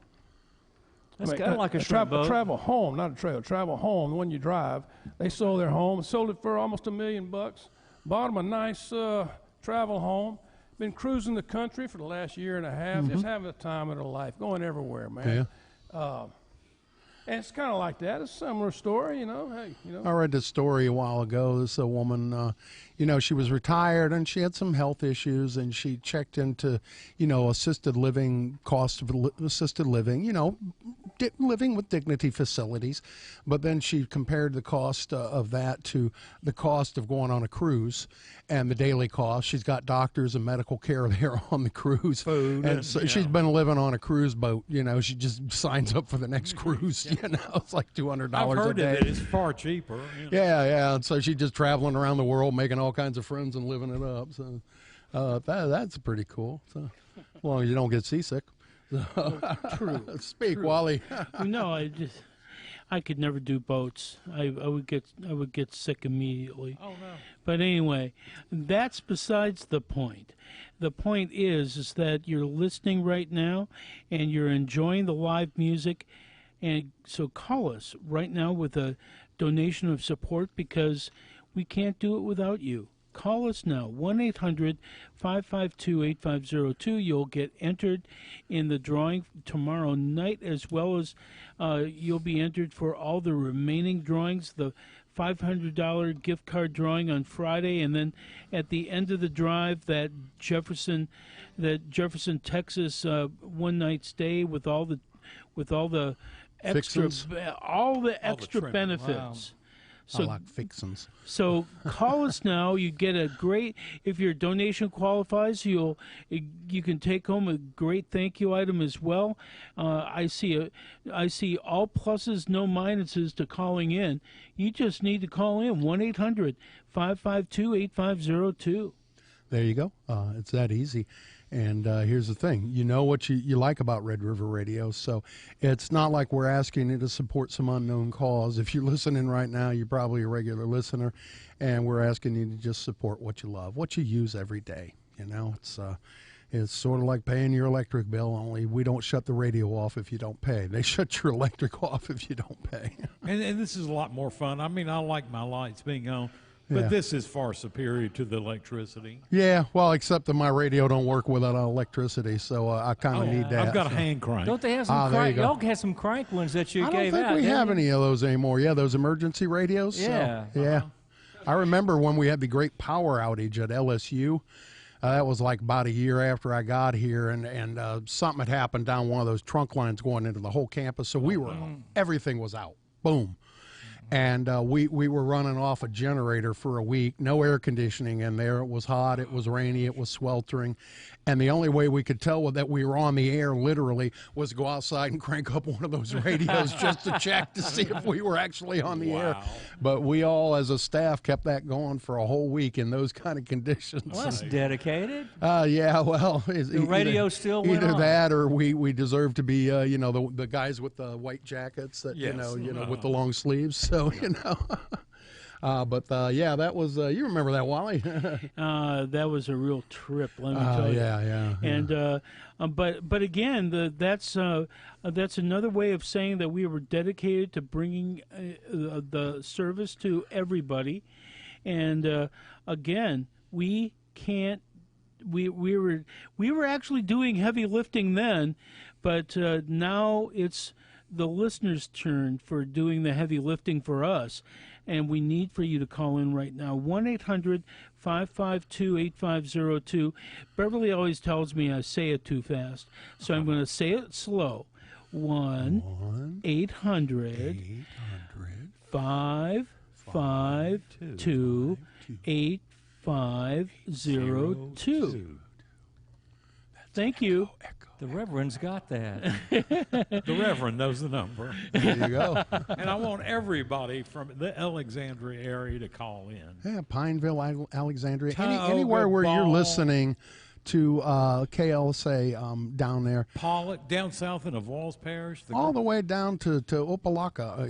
That's kind of like a shrimp boat. Travel home, not a trailer. Travel home, the one you drive. They sold their home, sold it for almost $1 million. Bought them a nice travel home. Been cruising the country for the last year and a half, just having the time of their life, going everywhere, man. Yeah. And it's kind of like that. It's a similar story, you know. Hey, you know. I read this story a while ago. This a woman, you know, she was retired and she had some health issues, and she checked into, you know, assisted living, cost of assisted living, you know, living with dignity facilities. But then she compared the cost of that to the cost of going on a cruise and the daily cost. She's got doctors and medical care there on the cruise. Food. And so she's been living on a cruise boat. You know, she just signs up for the next cruise. You know, it's like $200 I've heard a day. of it. It's far cheaper. You know. Yeah. And so she's just traveling around the world, making all kinds of friends and living it up. So that's pretty cool. So as long as you don't get seasick. True. Speak, True. Wally. No, I could never do boats. I would get sick immediately. Oh no. But anyway, that's besides the point. The point is that you're listening right now and you're enjoying the live music, and so call us right now with a donation of support, because we can't do it without you. Call us now, 1-800-552-8502. You'll get entered in the drawing tomorrow night, as well as you'll be entered for all the remaining drawings, the $500 gift card drawing on Friday, and then at the end of the drive, that Jefferson, Texas one-night stay with all the extra, all the extra benefits. Wow. So, I like fixins. So call us now. You get a great, if your donation qualifies, you can take home a great thank you item as well. I see all pluses, no minuses to calling in. You just need to call in 1-800-552-8502. There you go. It's that easy. And here's the thing. You know what you like about Red River Radio, so it's not like we're asking you to support some unknown cause. If you're listening right now, you're probably a regular listener, and we're asking you to just support what you love, what you use every day. You know, it's sort of like paying your electric bill, only we don't shut the radio off if you don't pay. They shut your electric off if you don't pay. And this is a lot more fun. I mean, I like my lights being on. But this is far superior to the electricity. Yeah, well, except that my radio don't work without electricity, so I kind of need that. I've got a hand crank. Don't they have some crank? Y'all had some crank ones that you gave out. I don't think we have any of those anymore. Yeah, those emergency radios. Yeah. So, yeah. I remember when we had the great power outage at LSU. That was like about a year after I got here, and something had happened down one of those trunk lines going into the whole campus. So everything was out. Boom. And we were running off a generator for a week, no air conditioning in there. It was hot, it was rainy, it was sweltering. And the only way we could tell that we were on the air, literally, was to go outside and crank up one of those radios just to check to see if we were actually on the air. But we all, as a staff, kept that going for a whole week in those kind of conditions. Well, that's dedicated. Yeah, well, the radio still went either on. that or we deserve to be, the guys with the white jackets that, with the long sleeves. So, yeah, that was, you remember that, Wally? That was a real trip, let me tell you. Yeah. And but again, that's another way of saying that we were dedicated to bringing the service to everybody. And again, we can't. We were actually doing heavy lifting then, but now it's the listeners' turn for doing the heavy lifting for us. And we need for you to call in right now, 1-800-552-8502. Beverly always tells me I say it too fast, so I'm going to say it slow. 1-800-552-8502. Thank you. The Reverend's got that. The Reverend knows the number. There you go. And I want everybody from the Alexandria area to call in. Yeah, Pineville, Alexandria, Tioga, anywhere where you're Ball. listening to KLSA down there. Pollock, down south in Avoyelles Parish. All the way down to Opelika,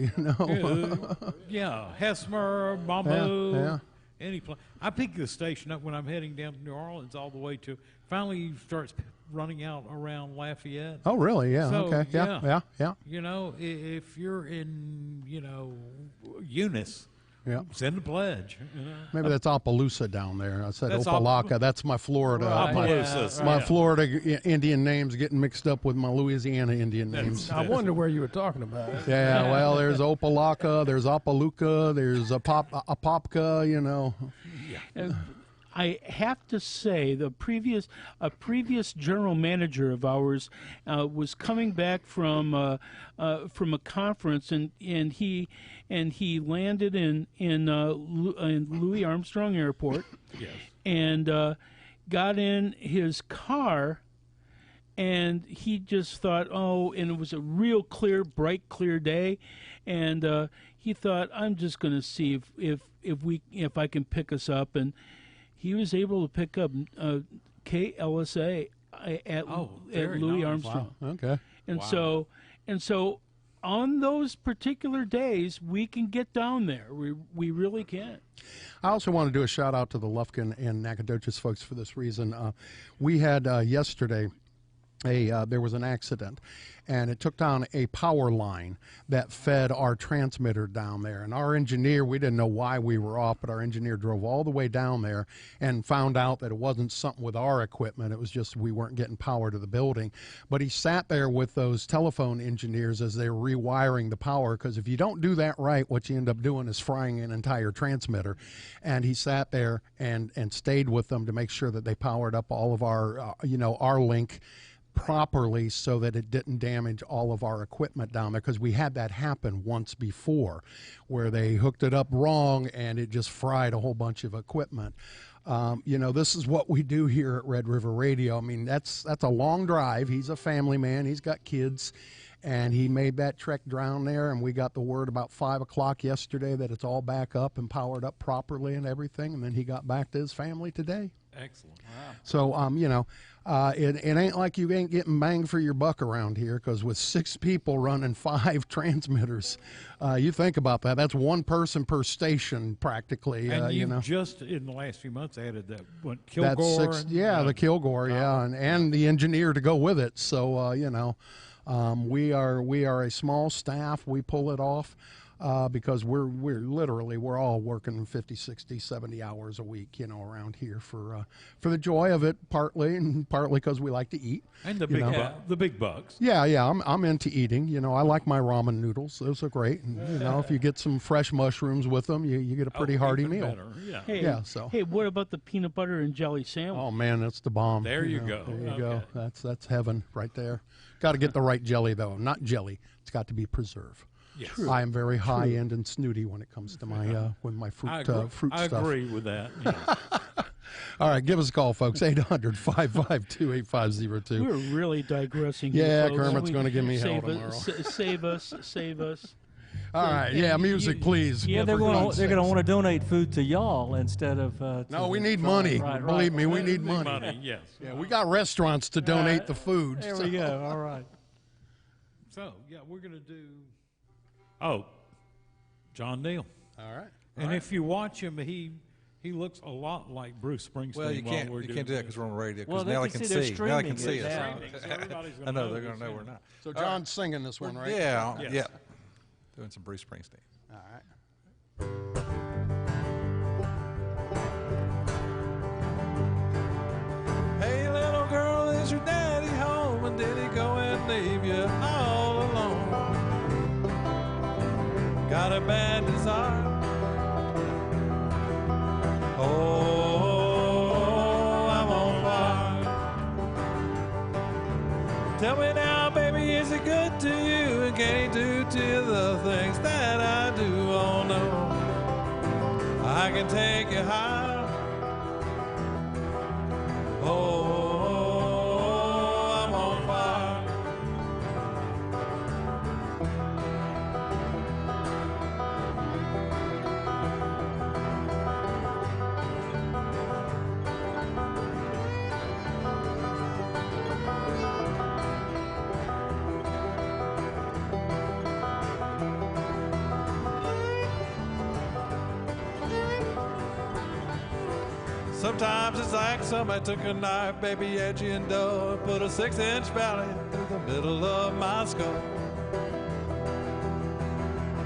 Yeah, Hesmer, Mamou. Yeah. Any place. I pick the station up when I'm heading down to New Orleans all the way to, finally starts running out around Lafayette. Oh, really? Yeah, So, okay. Yeah. You know, if you're in, Eunice, send a pledge. Maybe that's Opelousas down there. I said That's Opelika. That's my Florida. My Florida Indian names getting mixed up with my Louisiana Indian names. I wonder where you were talking about. Yeah, well, there's Opelika, there's Opaluka, there's Apopka, I have to say, a previous general manager of ours was coming back from a conference, and he landed in Louis Armstrong Airport, Yes. and got in his car, and he just thought, and it was a real bright, clear day, and he thought, I'm just going to see if I can pick us up, and he was able to pick up KLSA at Louis nice. Armstrong. Wow. Okay. And so on those particular days, we can get down there. We really can. I also want to do a shout out to the Lufkin and Nacogdoches folks for this reason. We had yesterday there was an accident, and it took down a power line that fed our transmitter down there. And our engineer, we didn't know why we were off, but our engineer drove all the way down there and found out that it wasn't something with our equipment. It was just we weren't getting power to the building. But he sat there with those telephone engineers as they were rewiring the power, because if you don't do that right, what you end up doing is frying an entire transmitter. And he sat there and stayed with them to make sure that they powered up all of our, our link properly so that it didn't damage all of our equipment down there, because we had that happen once before where they hooked it up wrong and it just fried a whole bunch of equipment. This is what we do here at Red River Radio. I mean, that's a long drive. He's a family man. He's got kids, and he made that trek down there, and we got the word about 5 o'clock yesterday that it's all back up and powered up properly and everything, and then he got back to his family today. Excellent. Wow. So, it ain't like you ain't getting bang for your buck around here, because with 6 people running 5 transmitters, you think about that. That's 1 person per station practically. And you've just in the last few months added that Kilgore. That's 6, the Kilgore, and the engineer to go with it. So, we are a small staff. We pull it off. because we're all working 50, 60, 70 hours a week, around here for the joy of it, partly, and partly because we like to eat. And the big bucks. Yeah, I'm into eating. I like my ramen noodles; those are great. And, if you get some fresh mushrooms with them, you get a pretty hearty meal. Better. Yeah. Hey, what about the peanut butter and jelly sandwich? Oh man, that's the bomb. There you go. There you go. That's heaven right there. Got to get the right jelly though, not jelly. It's got to be preserve. Yes. I am very high end and snooty when it comes to my fruit I stuff. agree with that. Yes. All right, give us a call, folks. 800-552-8502. We're really digressing. Yeah, here, folks. Kermit's going to give me hell tomorrow. Save us. All right, music, please. Yeah, they're going to want to donate food to y'all instead of. No, we need money. Right. Believe me, we need money. Yes. Yeah, we got restaurants to donate the food. There we go. All right. So we're going to do. Oh, John Neal. All right. And if you watch him, he looks a lot like Bruce Springsteen. Well, you can't do that because we're on the radio. Because now they can see. Now they can see us. I know they're going to know we're not. So John's singing this one, right? Yeah. Yes. Yeah. Doing some Bruce Springsteen. All right. Hey, little girl, is your daddy home? And did he go and leave you all alone? Got a bad desire. Oh, I'm on fire. Tell me now, baby, is he good to you? And can he do to you the things that I do? Oh, no. I can take you high. Oh, I'm on fire. Sometimes it's like somebody took a knife, baby, edgy and dull, and put a 6-inch valley through the middle of my skull.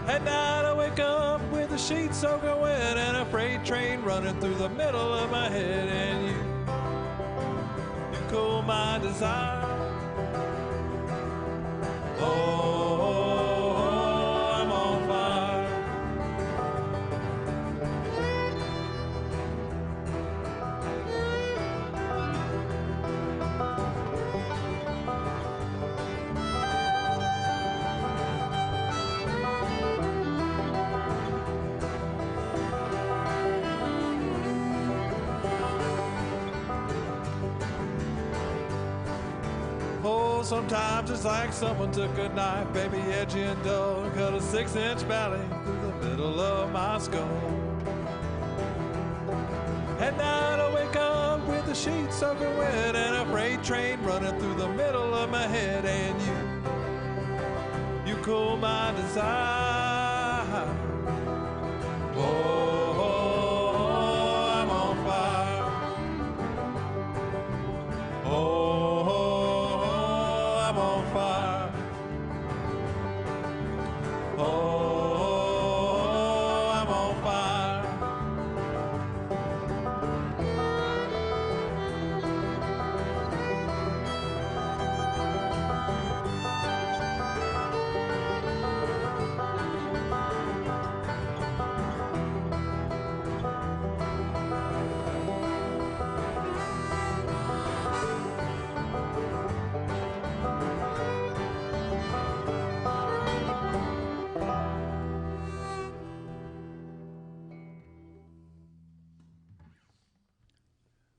At night I wake up with the sheets soaking wet and a freight train running through the middle of my head, and you cool my desire. Oh, I'm on fire. Oh, sometimes it's like someone took a knife, baby, edgy and dull, and cut a 6-inch valley through the middle of my skull. At night I wake up with the sheets soaking wet and a freight train running through the middle of my head, and you cool my desire. Oh, I'm on fire. Oh, I'm on fire. Oh, I'm on fire.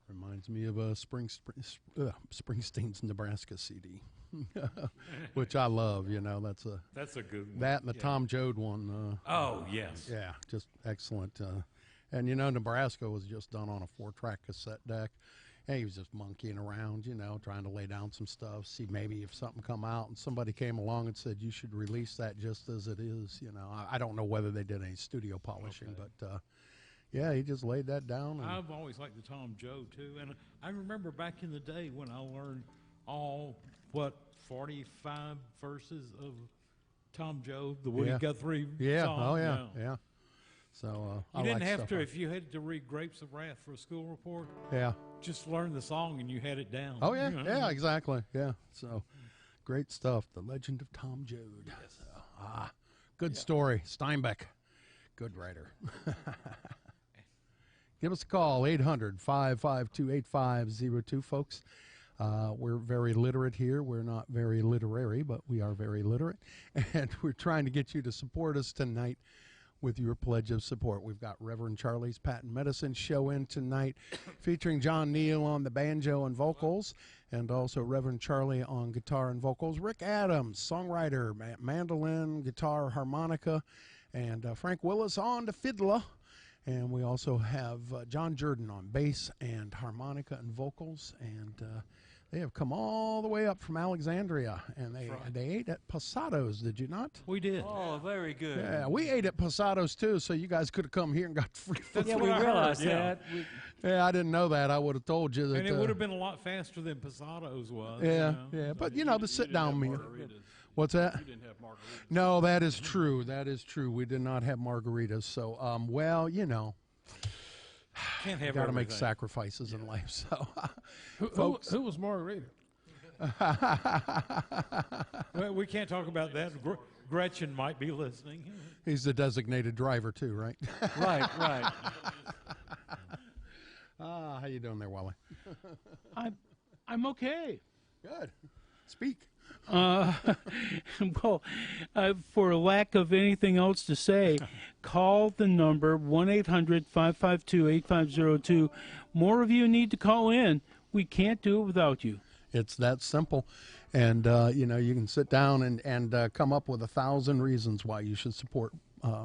Reminds me of Springsteen's Nebraska CD, which I love. That's a good one. That and the Tom Joad one. Oh, yes. Yeah, just excellent. And Nebraska was just done on a 4-track cassette deck. And he was just monkeying around, trying to lay down some stuff, see maybe if something come out. And somebody came along and said, you should release that just as it is. I don't know whether they did any studio polishing, but yeah, he just laid that down. And I've always liked the Tom Joad, too. And I remember back in the day when I learned all, 45 verses of Tom Joad, the Woody Yeah. Guthrie Yeah. song. Oh yeah. Yeah. So You I didn't like have stuff to, like- if you had to read Grapes of Wrath for a school report, Yeah. just learn the song and you had it down. Oh yeah. You know? Yeah. Exactly. Yeah. So great stuff. The Legend of Tom Joad. So, good story. Steinbeck, good writer. Give us a call, 800-552-8502, folks. We're very literate here. We're not very literary, but we are very literate. And we're trying to get you to support us tonight with your pledge of support. We've got Reverend Charley's Patent Medicine show in tonight, featuring John Neal on the banjo and vocals, and also Reverend Charley on guitar and vocals. Rick Adams, songwriter, mandolin, guitar, harmonica, and Frank Willis on the fiddle. And we also have John Jordan on bass and harmonica and vocals. And they have come all the way up from Alexandria. And they ate at Posado's, did you not? We did. Oh, very good. Yeah, we ate at Posado's too, so you guys could have come here and got free food. Yeah, what we I heard, realized yeah. that. Yeah, I didn't know that. I would have told you that. And it would have been a lot faster than Posado's was. Yeah, you know? yeah. But, you know, the sit-down meal. Margaritas. What's that? You didn't have margaritas. No, that is true. That is true. We did not have margaritas. So, well, you know, Can't have got to make everything. sacrifices in life. So, Who was Margarita? Well, we can't talk about that. Gretchen might be listening. he's the designated driver too, right? Right, right. How you doing there, Wally? I'm okay. Good. Speak. Well, for lack of anything else to say, call the number 1-800-552-8502. More of you need to call in. We can't do it without you. It's that simple. And, you know, you can sit down and come up with 1,000 reasons why you should support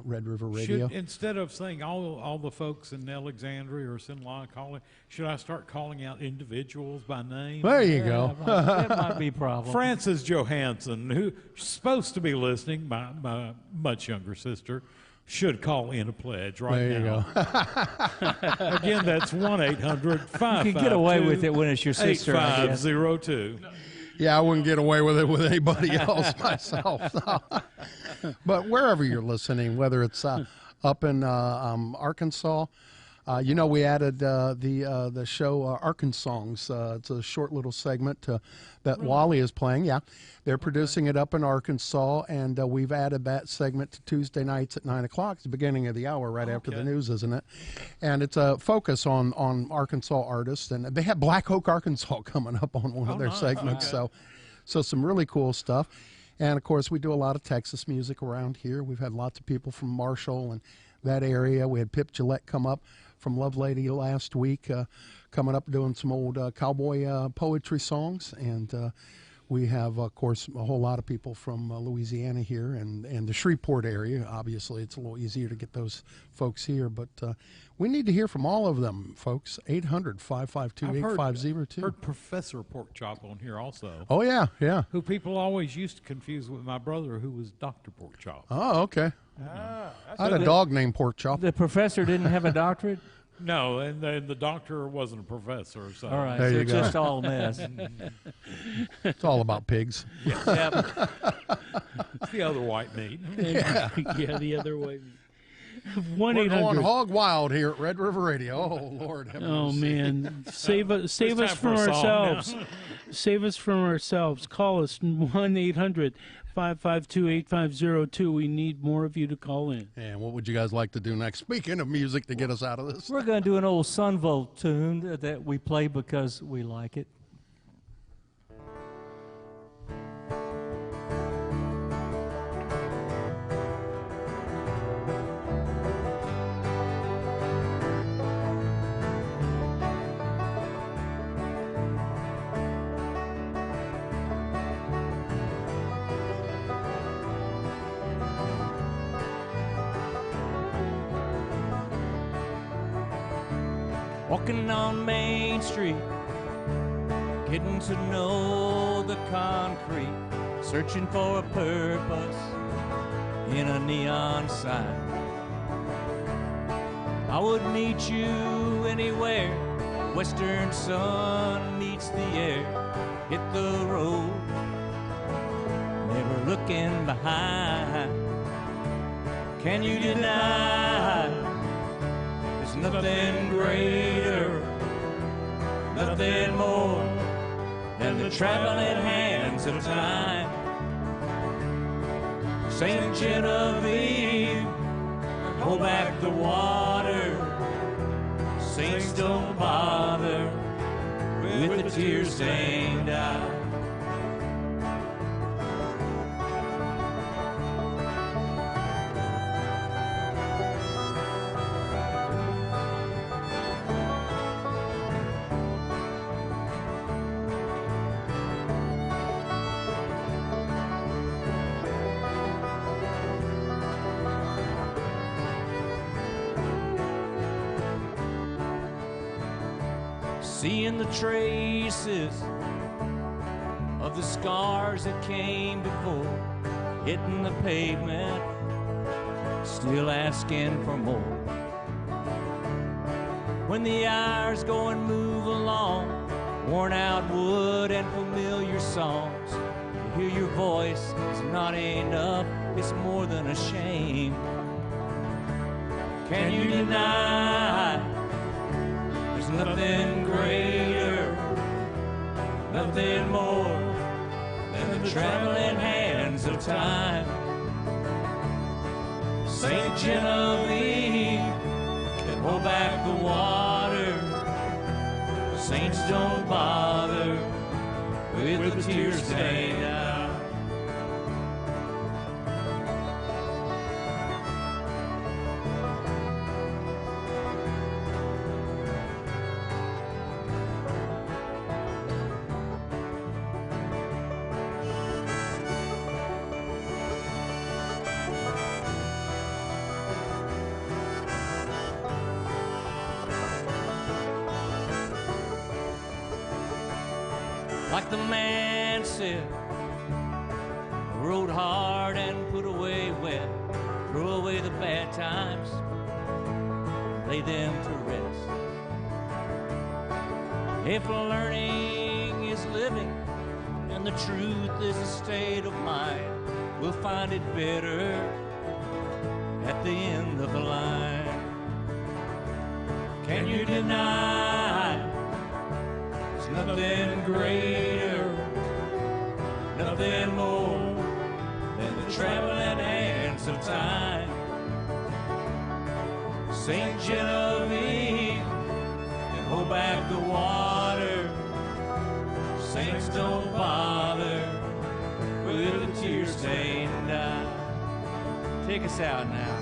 Red River Radio. Instead of saying all the folks in Alexandria or Sinloa calling, should I start calling out individuals by name? There you go. That might be a problem. Frances Johansson, who's supposed to be listening, my much younger sister, should call in a pledge right There you now. Again, that's 1-800-552-8502. You can get away with it when it's your sister, I guess. 8502. Yeah, I wouldn't get away with it with anybody else myself. But wherever you're listening, whether it's up in Arkansas, you know, we added the show Arkansas. It's a short little segment that Wally is playing. Yeah, they're producing it up in Arkansas, and we've added that segment to Tuesday nights at 9 o'clock. It's the beginning of the hour, right after the news, isn't it? And it's a focus on Arkansas artists, and they have Black Oak, Arkansas coming up on one of their segments. So some really cool stuff. And, of course, we do a lot of Texas music around here. We've had lots of people from Marshall and that area. We had Pip Gillette come up from Love Lady last week, coming up doing some old cowboy poetry songs. And we have, of course, a whole lot of people from Louisiana here and the Shreveport area. Obviously, it's a little easier to get those folks here. But we need to hear from all of them, folks. 800-552-8502. Heard Professor Porkchop on here also. Oh, yeah, yeah. Who people always used to confuse with my brother, who was Dr. Porkchop. Oh, okay. I had a dog named Pork Chop. The professor didn't have a doctorate? No, and the doctor wasn't a professor. So. All right, There so you it's go. just all a mess. It's all about pigs. Yep. It's the other white meat. Yeah, the other way. We're going 1-800. hog wild here at Red River Radio. Oh, Lord. have Oh mercy. man, save us time from for a song ourselves. Save us from ourselves. Call us 1-800-552-8502. We need more of you to call in. And what would you guys like to do next? Speaking of music to get us out of this. We're going to do an old Sunvolt tune that we play because we like it. Walking on Main Street, getting to know the concrete, searching for a purpose in a neon sign. I would meet you anywhere, western sun meets the air, hit the road, never looking behind. Can you deny there's nothing greater, nothing more than the traveling hands of time? Saint Genevieve, hold back the water. Saints don't bother with the tear-stained eye. Seeing the traces of the scars that came before, hitting the pavement, still asking for more. When the hours go and move along, worn out wood and familiar songs, to hear your voice is not enough, it's more than a shame. Can you deny there's nothing greater, nothing more than the traveling hands of time? Saint Genevieve can hold back the water. The saints don't bother with the tear-stained eye. Like the man said, rode hard and put away wet, throw away the bad times, lay them to rest. If learning is living and the truth is a state of mind, we'll find it better at the end of the line. Can you deny there's nothing greater, nothing more than the traveling hands of time? Saint Genevieve can hold back the water. Saints don't bother with the tear-stained eye. Take us out now.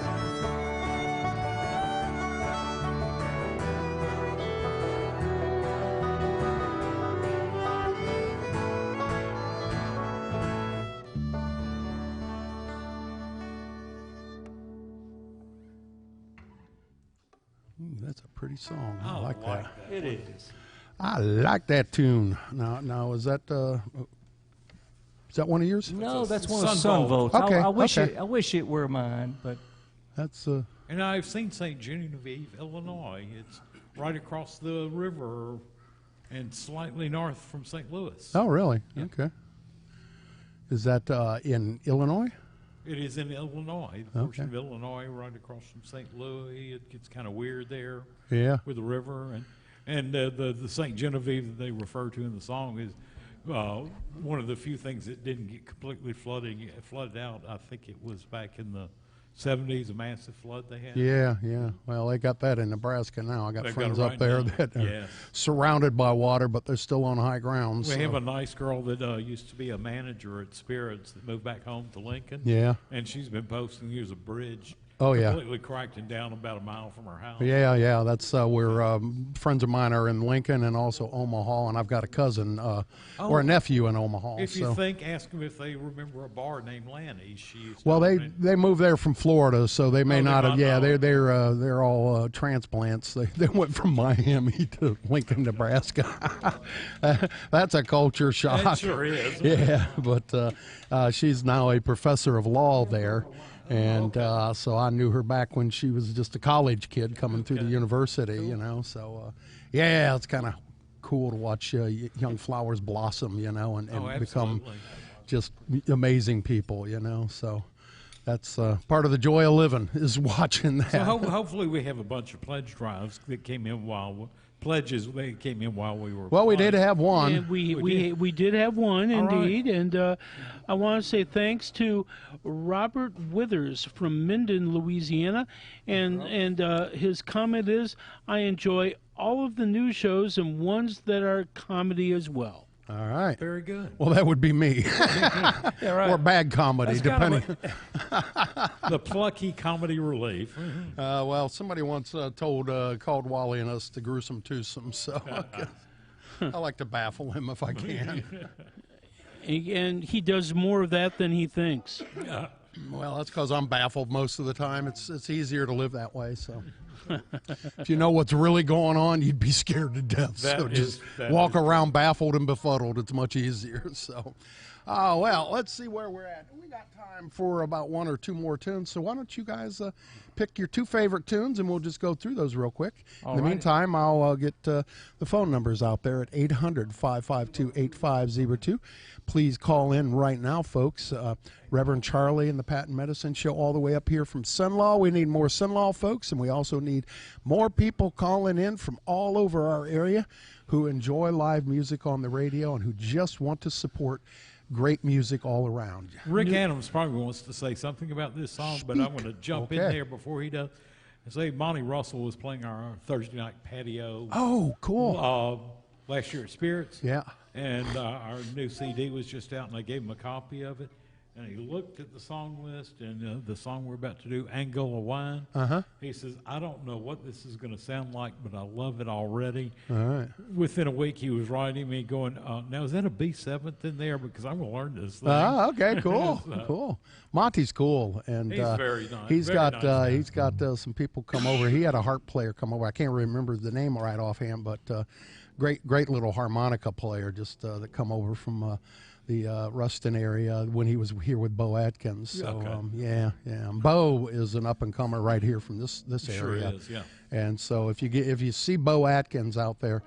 That's a pretty song. I like that. It is. I like that tune. Now is that one of yours? No, that's one of Sun Sun Vote. Votes. Okay, I wish okay. I wish it were mine, but That's And I've seen St. Genevieve, Illinois. It's right across the river and slightly north from St. Louis. oh really? Okay. Is that in Illinois? It is in Illinois, the portion Okay. of Illinois right across from St. Louis. It gets kind of weird there Yeah. with the river. And the St. Genevieve that they refer to in the song is one of the few things that didn't get completely flooded out. I think it was back in the 70s, a massive flood they had. Yeah, yeah. Well, they got that in Nebraska now. I got They've friends got it up right there now. that are Yes. surrounded by water, but they're still on high ground. We so- have a nice girl that used to be a manager at Spirits that moved back home to Lincoln. Yeah. And she's been posting there's a bridge Oh, yeah. completely cracked and down about a mile from her house. Yeah, yeah. That's where friends of mine are in Lincoln and also Omaha, and I've got a cousin or a nephew in Omaha. If you so. think, ask them if they remember a bar named Lanny's. She used to Well, open it. they moved there from Florida, so they may Oh, they not have. might Yeah, not. they're all transplants. They went from Miami to Lincoln, Nebraska. That's a culture shock. That sure is. Yeah, but she's now a professor of law there. And so I knew her back when she was just a college kid coming through the university, you know. So, yeah, it's kind of cool to watch young flowers blossom, you know, and become absolutely. just amazing people, you know. So that's part of the joy of living is watching that. So hopefully we have a bunch of pledge drives that came in pledges they came in while we were. Well, we did have one. Yeah, we did have one, All indeed. And I want to say thanks to Robert Withers from Minden, Louisiana. And his comment is, I enjoy all of the news shows and ones that are comedy as well. All right. Very good. Well, that would be me. Yeah, right. Or bad comedy, That's kind depending. of the plucky comedy relief. Well, somebody once called Wally and us the gruesome twosome, so I like to baffle him if I can. And he does more of that than he thinks. Well, that's because I'm baffled most of the time. It's easier to live that way, so. If you know what's really going on, you'd be scared to death. So just walk around baffled and befuddled. It's much easier. So, well, let's see where we're at. We got time for about one or two more tunes. So why don't you guys pick your two favorite tunes, and we'll just go through those real quick. In the meantime, I'll get the phone numbers out there at 800-552-8502. Please call in right now, folks. Reverend Charley and the Patent Medicine Show all the way up here from Sunlaw. We need more Sunlaw folks, and we also need more people calling in from all over our area who enjoy live music on the radio and who just want to support great music all around. Rick Adams probably wants to say something about this song, but I want to jump in there before he does. And say Monty Russell was playing our Thursday night patio. Oh, cool. Last year at Spirits. Yeah. And our new CD was just out, and I gave him a copy of it. And he looked at the song list, and the song we're about to do, Angola Wine. He says, I don't know what this is going to sound like, but I love it already. All right. Within a week, he was writing me going, now, is that a B7th in there? Because I'm going to learn this thing. Okay, cool. Cool. Monty's cool. And he's very nice. He's very got nice he's got some people come over. He had a harp player come over. I can't remember the name right offhand, but great little harmonica player just that come over from the Ruston area when he was here with Bo Atkins. So yeah. Bo is an up and comer right here from this area. Sure is, yeah. And so if you see Bo Atkins out there,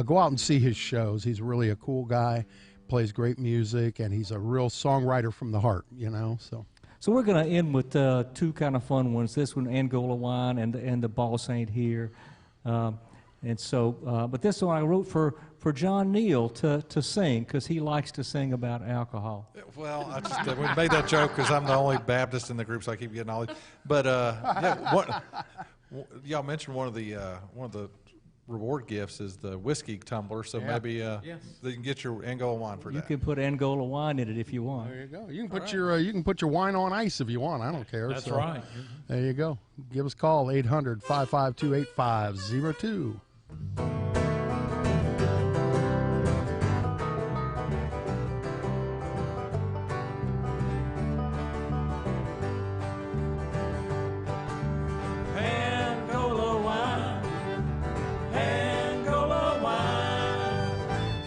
go out and see his shows. He's really a cool guy, plays great music, and he's a real songwriter from the heart. You know, so. So we're going to end with two kind of fun ones. This one, Angola Wine, and the Boss Ain't Here. And so, but this one I wrote for John Neal to sing because he likes to sing about alcohol. Well, I just we made that joke because I'm the only Baptist in the group, so I keep getting all these. But y'all mentioned one of the reward gifts is the whiskey tumbler, so maybe you can get your Angola wine for that. You can put Angola wine in it if you want. There you go. You can put you can put your wine on ice if you want. I don't care. That's right. There you go. Give us a call 800-552-8502.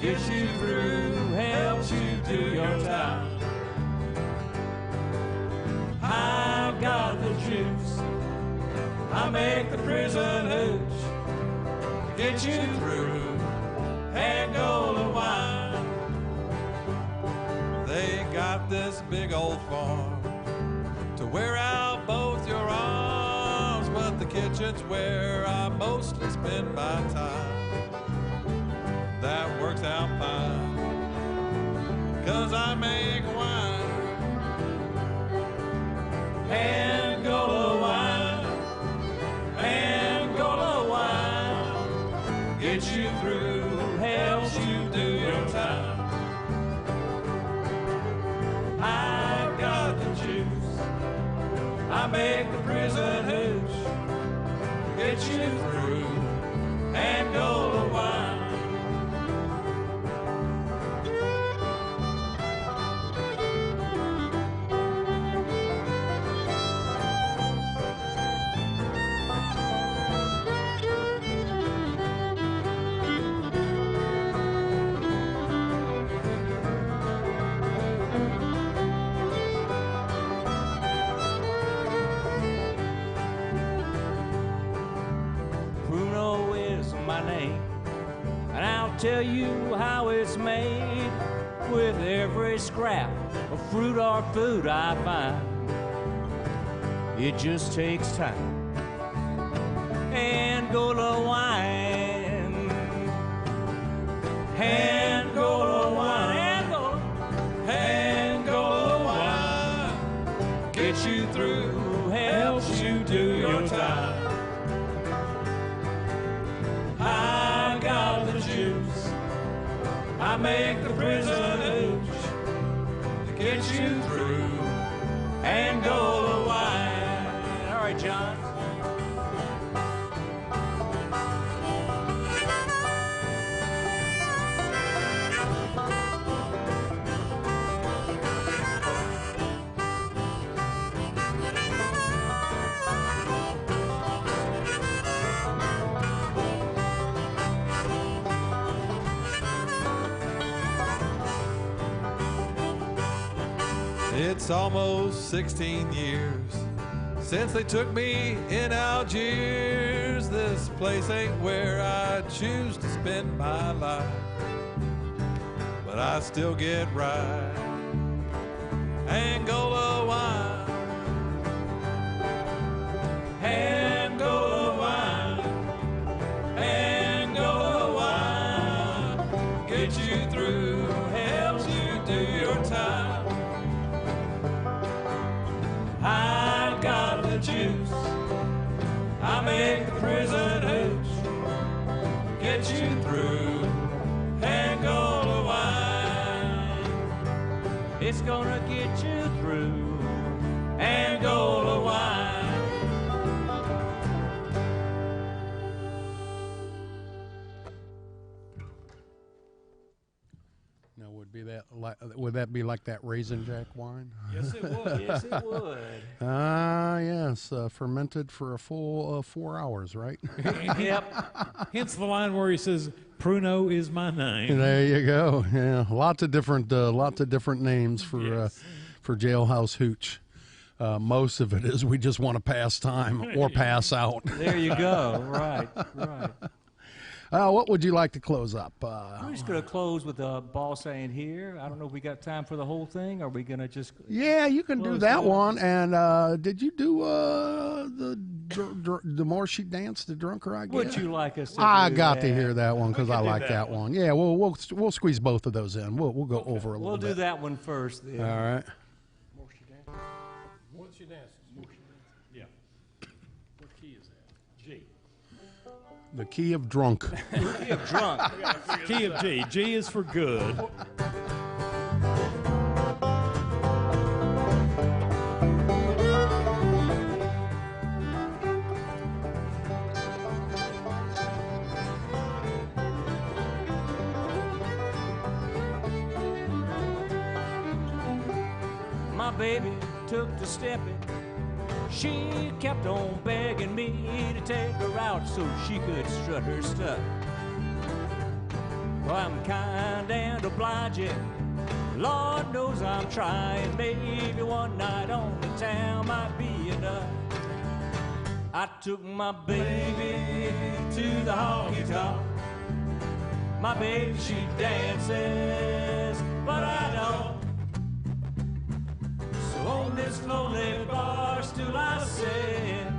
Gets you through, helps you do your time. I've got the juice, I make the prison hooch. Get you through, Angola wine. They got this big old farm to wear out both your arms, but the kitchen's where I mostly spend my time. That works out fine, 'cause I make wine. Angola wine, Angola wine. Gets you through, helps you do your time. I've got the juice, I make the prison hooch. Get you through, Angola wine. Tell you how it's made with every scrap or fruit or food I find. It just takes time. Angola wine, Angola wine, Angola wine gets you through, helps you do your time. I got the juice, I make the prison hooch to get you through, Angola wine. All right, John. It's almost 16 years since they took me in Algiers. This place ain't where I choose to spend my life, but I still get right. Angola wine, Angola wine, Angola wine gets you through, helps you do your time. I got the juice, I make the prison hooch, get you through, Angola wine. It's gonna get you through, Angola wine. Now, would that be like that Raisin Jack wine? Yes, it would. Yes, it would. Yes, fermented for a full 4 hours, right? Yep. Hence the line where he says, "Pruno is my name." There you go. Yeah, lots of different names for Yes. For jailhouse hooch. Most of it is we just want to pass time or pass out. There you go. Right, right. What would you like to close up? We're just going to close with the ball saying here. I don't know if we got time for the whole thing, or are we going to just... Yeah, you can do close that it up? one. And did you do the more she danced, the drunker I get? Would you like us to I do got to that? hear that one because We I can do like that that one. Yeah, we'll squeeze both of those in. We'll go over a little We'll bit. do that one first. Then. All right. Once she dances. Yeah. What key is that? G. The key of drunk. Key of drunk. Key of G. G is for good. My baby took to stepping. She kept on begging me to take her out so she could strut her stuff. Well, I'm kind and obliging. Lord knows I'm trying. Maybe one night on the town might be enough. I took my baby to the honky tonk. My baby, she dances, but I don't. So on this lonely bar stool I sit.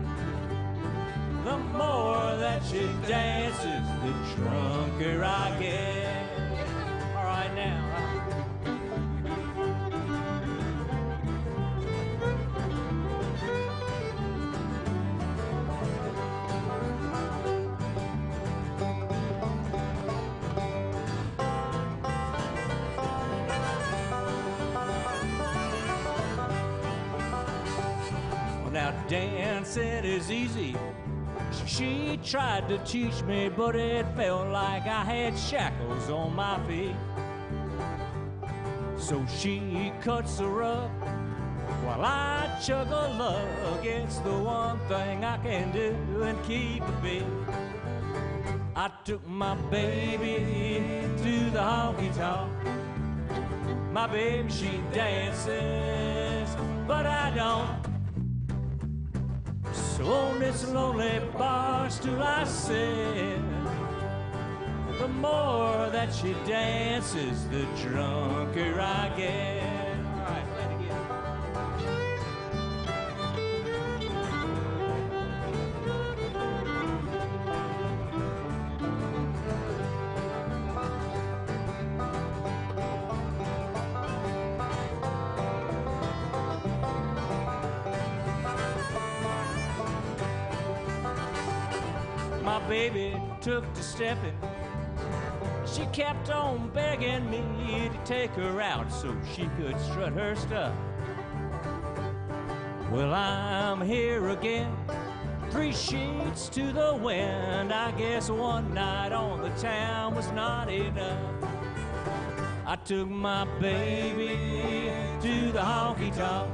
The more that she dances, the drunker I get. All right now. Now dancing is easy. She tried to teach me, but it felt like I had shackles on my feet. So she cuts her up while I chug a lug. It's the one thing I can do and keep the beat. I took my baby to the honky tonk. My baby, she dances, but I don't. So on this lonely bar stool I sit. The more that she dances, the drunker I get. All right. my baby took to stepping. She kept on begging me to take her out so she could strut her stuff. Well, I'm here again, 3 sheets to the wind. I guess one night on the town was not enough. I took my baby to the honky-tonk.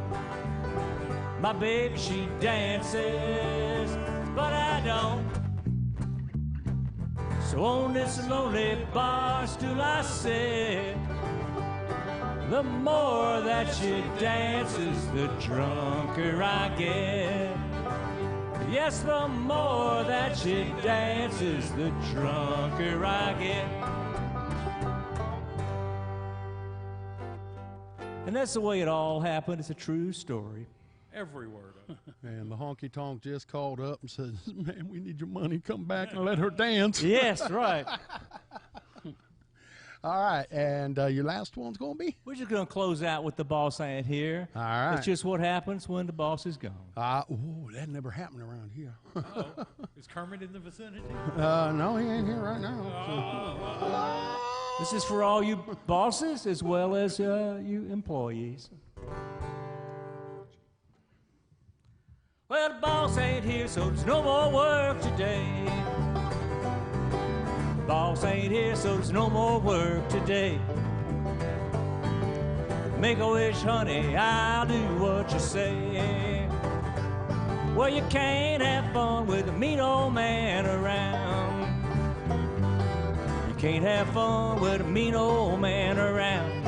My baby, she dances, but I don't. So on this lonely bar stool I sit. The more that she dances, the drunker I get. Yes, the more that she dances, the drunker I get. And that's the way it all happened. It's a true story. Every word of it. And the honky-tonk just called up and says, man, we need your money. Come back and let her dance. Yes, right. All right, and your last one's going to be? We're just going to close out with The Boss Ain't Here. All right. It's just what happens when the boss is gone. Oh, that never happened around here. Uh-oh. Is Kermit in the vicinity? No, he ain't here right now. This is for all you bosses as well as you employees. Well, the boss ain't here, so there's no more work today. The boss ain't here, so there's no more work today. Make a wish, honey, I'll do what you say. Well, you can't have fun with a mean old man around. You can't have fun with a mean old man around.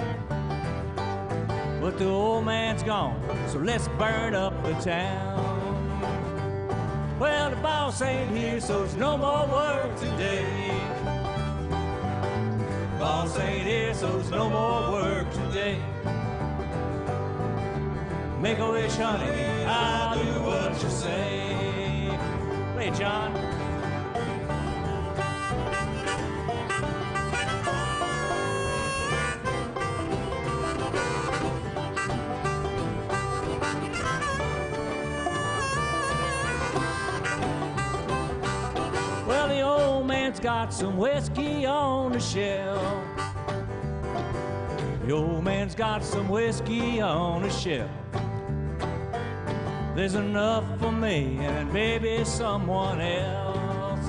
But the old man's gone, so let's burn up the town. Well, the boss ain't here, so there's no more work today. The boss ain't here, so there's no more work today. Make a wish, honey, I'll do what you say. Play it, John. Well, the old man's got some whiskey on the shelf. The old man's got some whiskey on the shelf. There's enough for me and maybe someone else.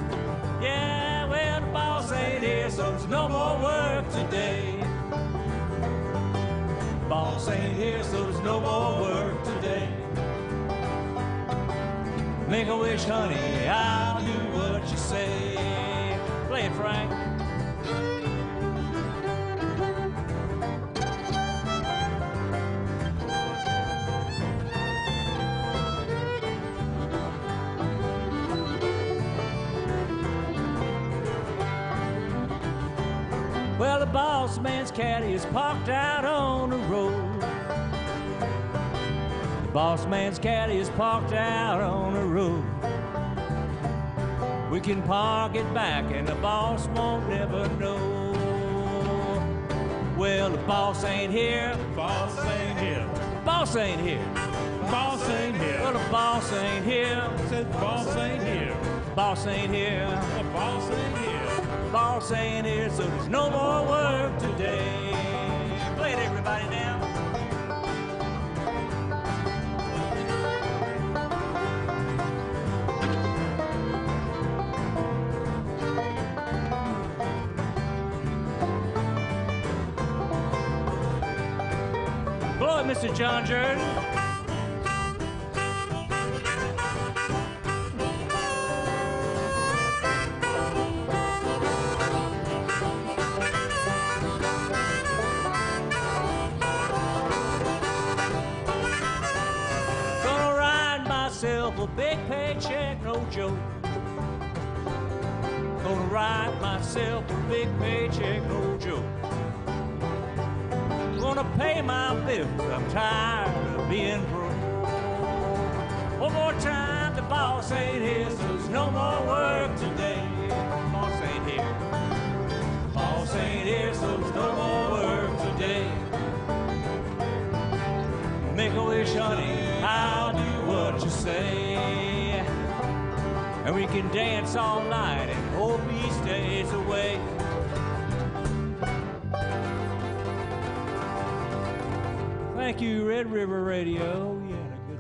Yeah, well, the boss ain't here, so there's no more work today. The boss ain't here, so there's no more work today. Make a wish, honey, I'll do what you say. Play it, Frank. Well, the boss man's caddy is parked out on the road. The boss man's caddy is parked out on the road. We can park it back and the boss won't never know. Well, the boss ain't here. Boss ain't here. Boss ain't here. Boss ain't here. Well, the boss ain't here. Said boss ain't here. Boss ain't here. The boss ain't here. Boss ain't here, so there's no more work today. Play it, everybody, now. Blow it, Mr. John Jordan. A big paycheck, no joke. Gonna write myself a big paycheck, no joke. Gonna pay my bills, I'm tired of being broke. One more time, the boss ain't here, so there's no more work today. Boss ain't here. Boss ain't here, so there's no more work today. Make a wish, honey, I'll do what you say. and we can dance all night and hope he stays away. Thank you, Red River Radio.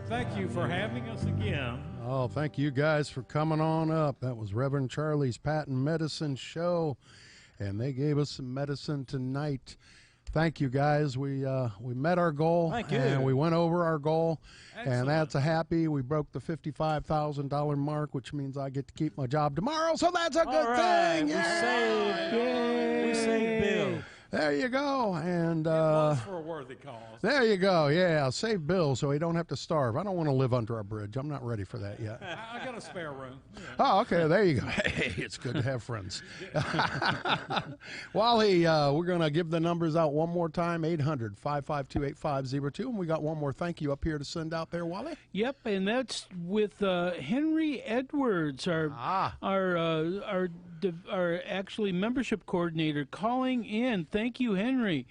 Thank you for having us again. Oh, thank you guys for coming on up. That was Reverend Charley's Patent Medicine Show, and they gave us some medicine tonight. Thank you guys. We met our goal. Thank you. And we went over our goal. Excellent. And that's a happy. We broke the $55,000 mark, which means I get to keep my job tomorrow. So that's a good thing. We Yay! saved Bill. There you go. And It was for a worthy cause. there you go. Yeah, save Bill so he don't have to starve. I don't want to live under a bridge. I'm not ready for that yet. I got a spare room. Yeah. Oh, okay. There you go. Hey, it's good to have friends. Wally, we're going to give the numbers out one more time, 800-552-8502. And we got one more thank you up here to send out there, Wally. Yep, and that's with Henry Edwards, our actually membership coordinator, calling in. Thank you, Henry.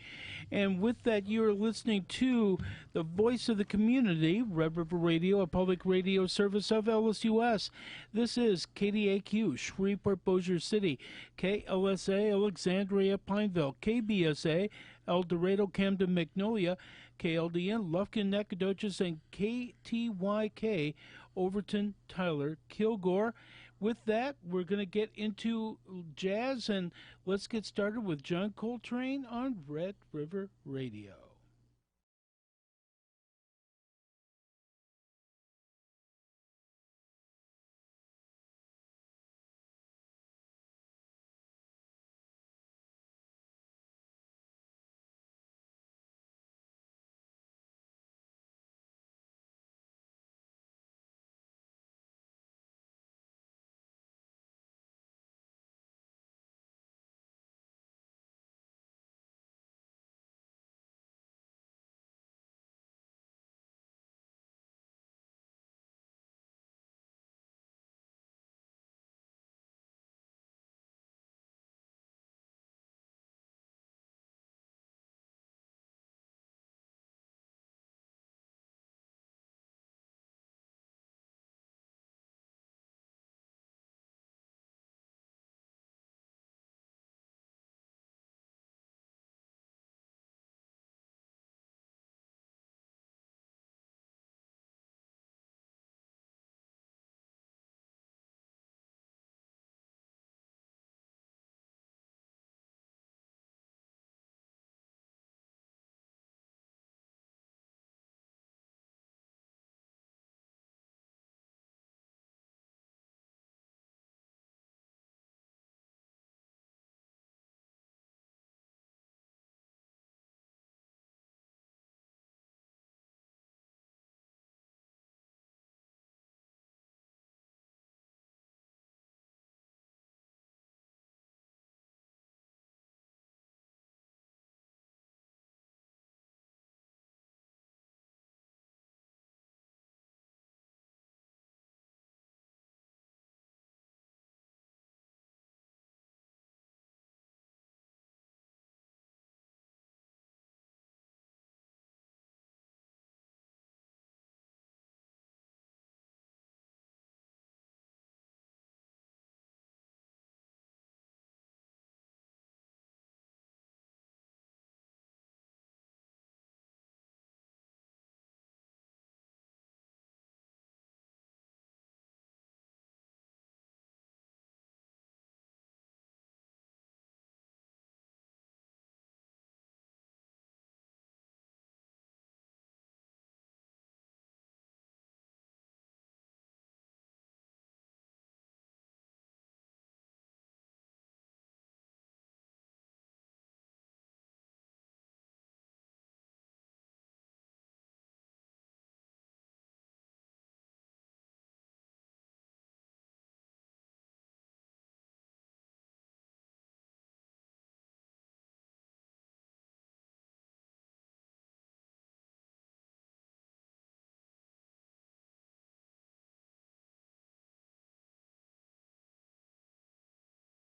And with that, you are listening to the Voice of the Community, Red River Radio, a public radio service of LSUS. This is KDAQ, Shreveport, Bossier City, KLSA, Alexandria, Pineville, KBSA, El Dorado, Camden, Magnolia, KLDN, Lufkin, Nacogdoches, and KTYK, Overton, Tyler, Kilgore. With that, we're going to get into jazz, and let's get started with John Coltrane on Red River Radio.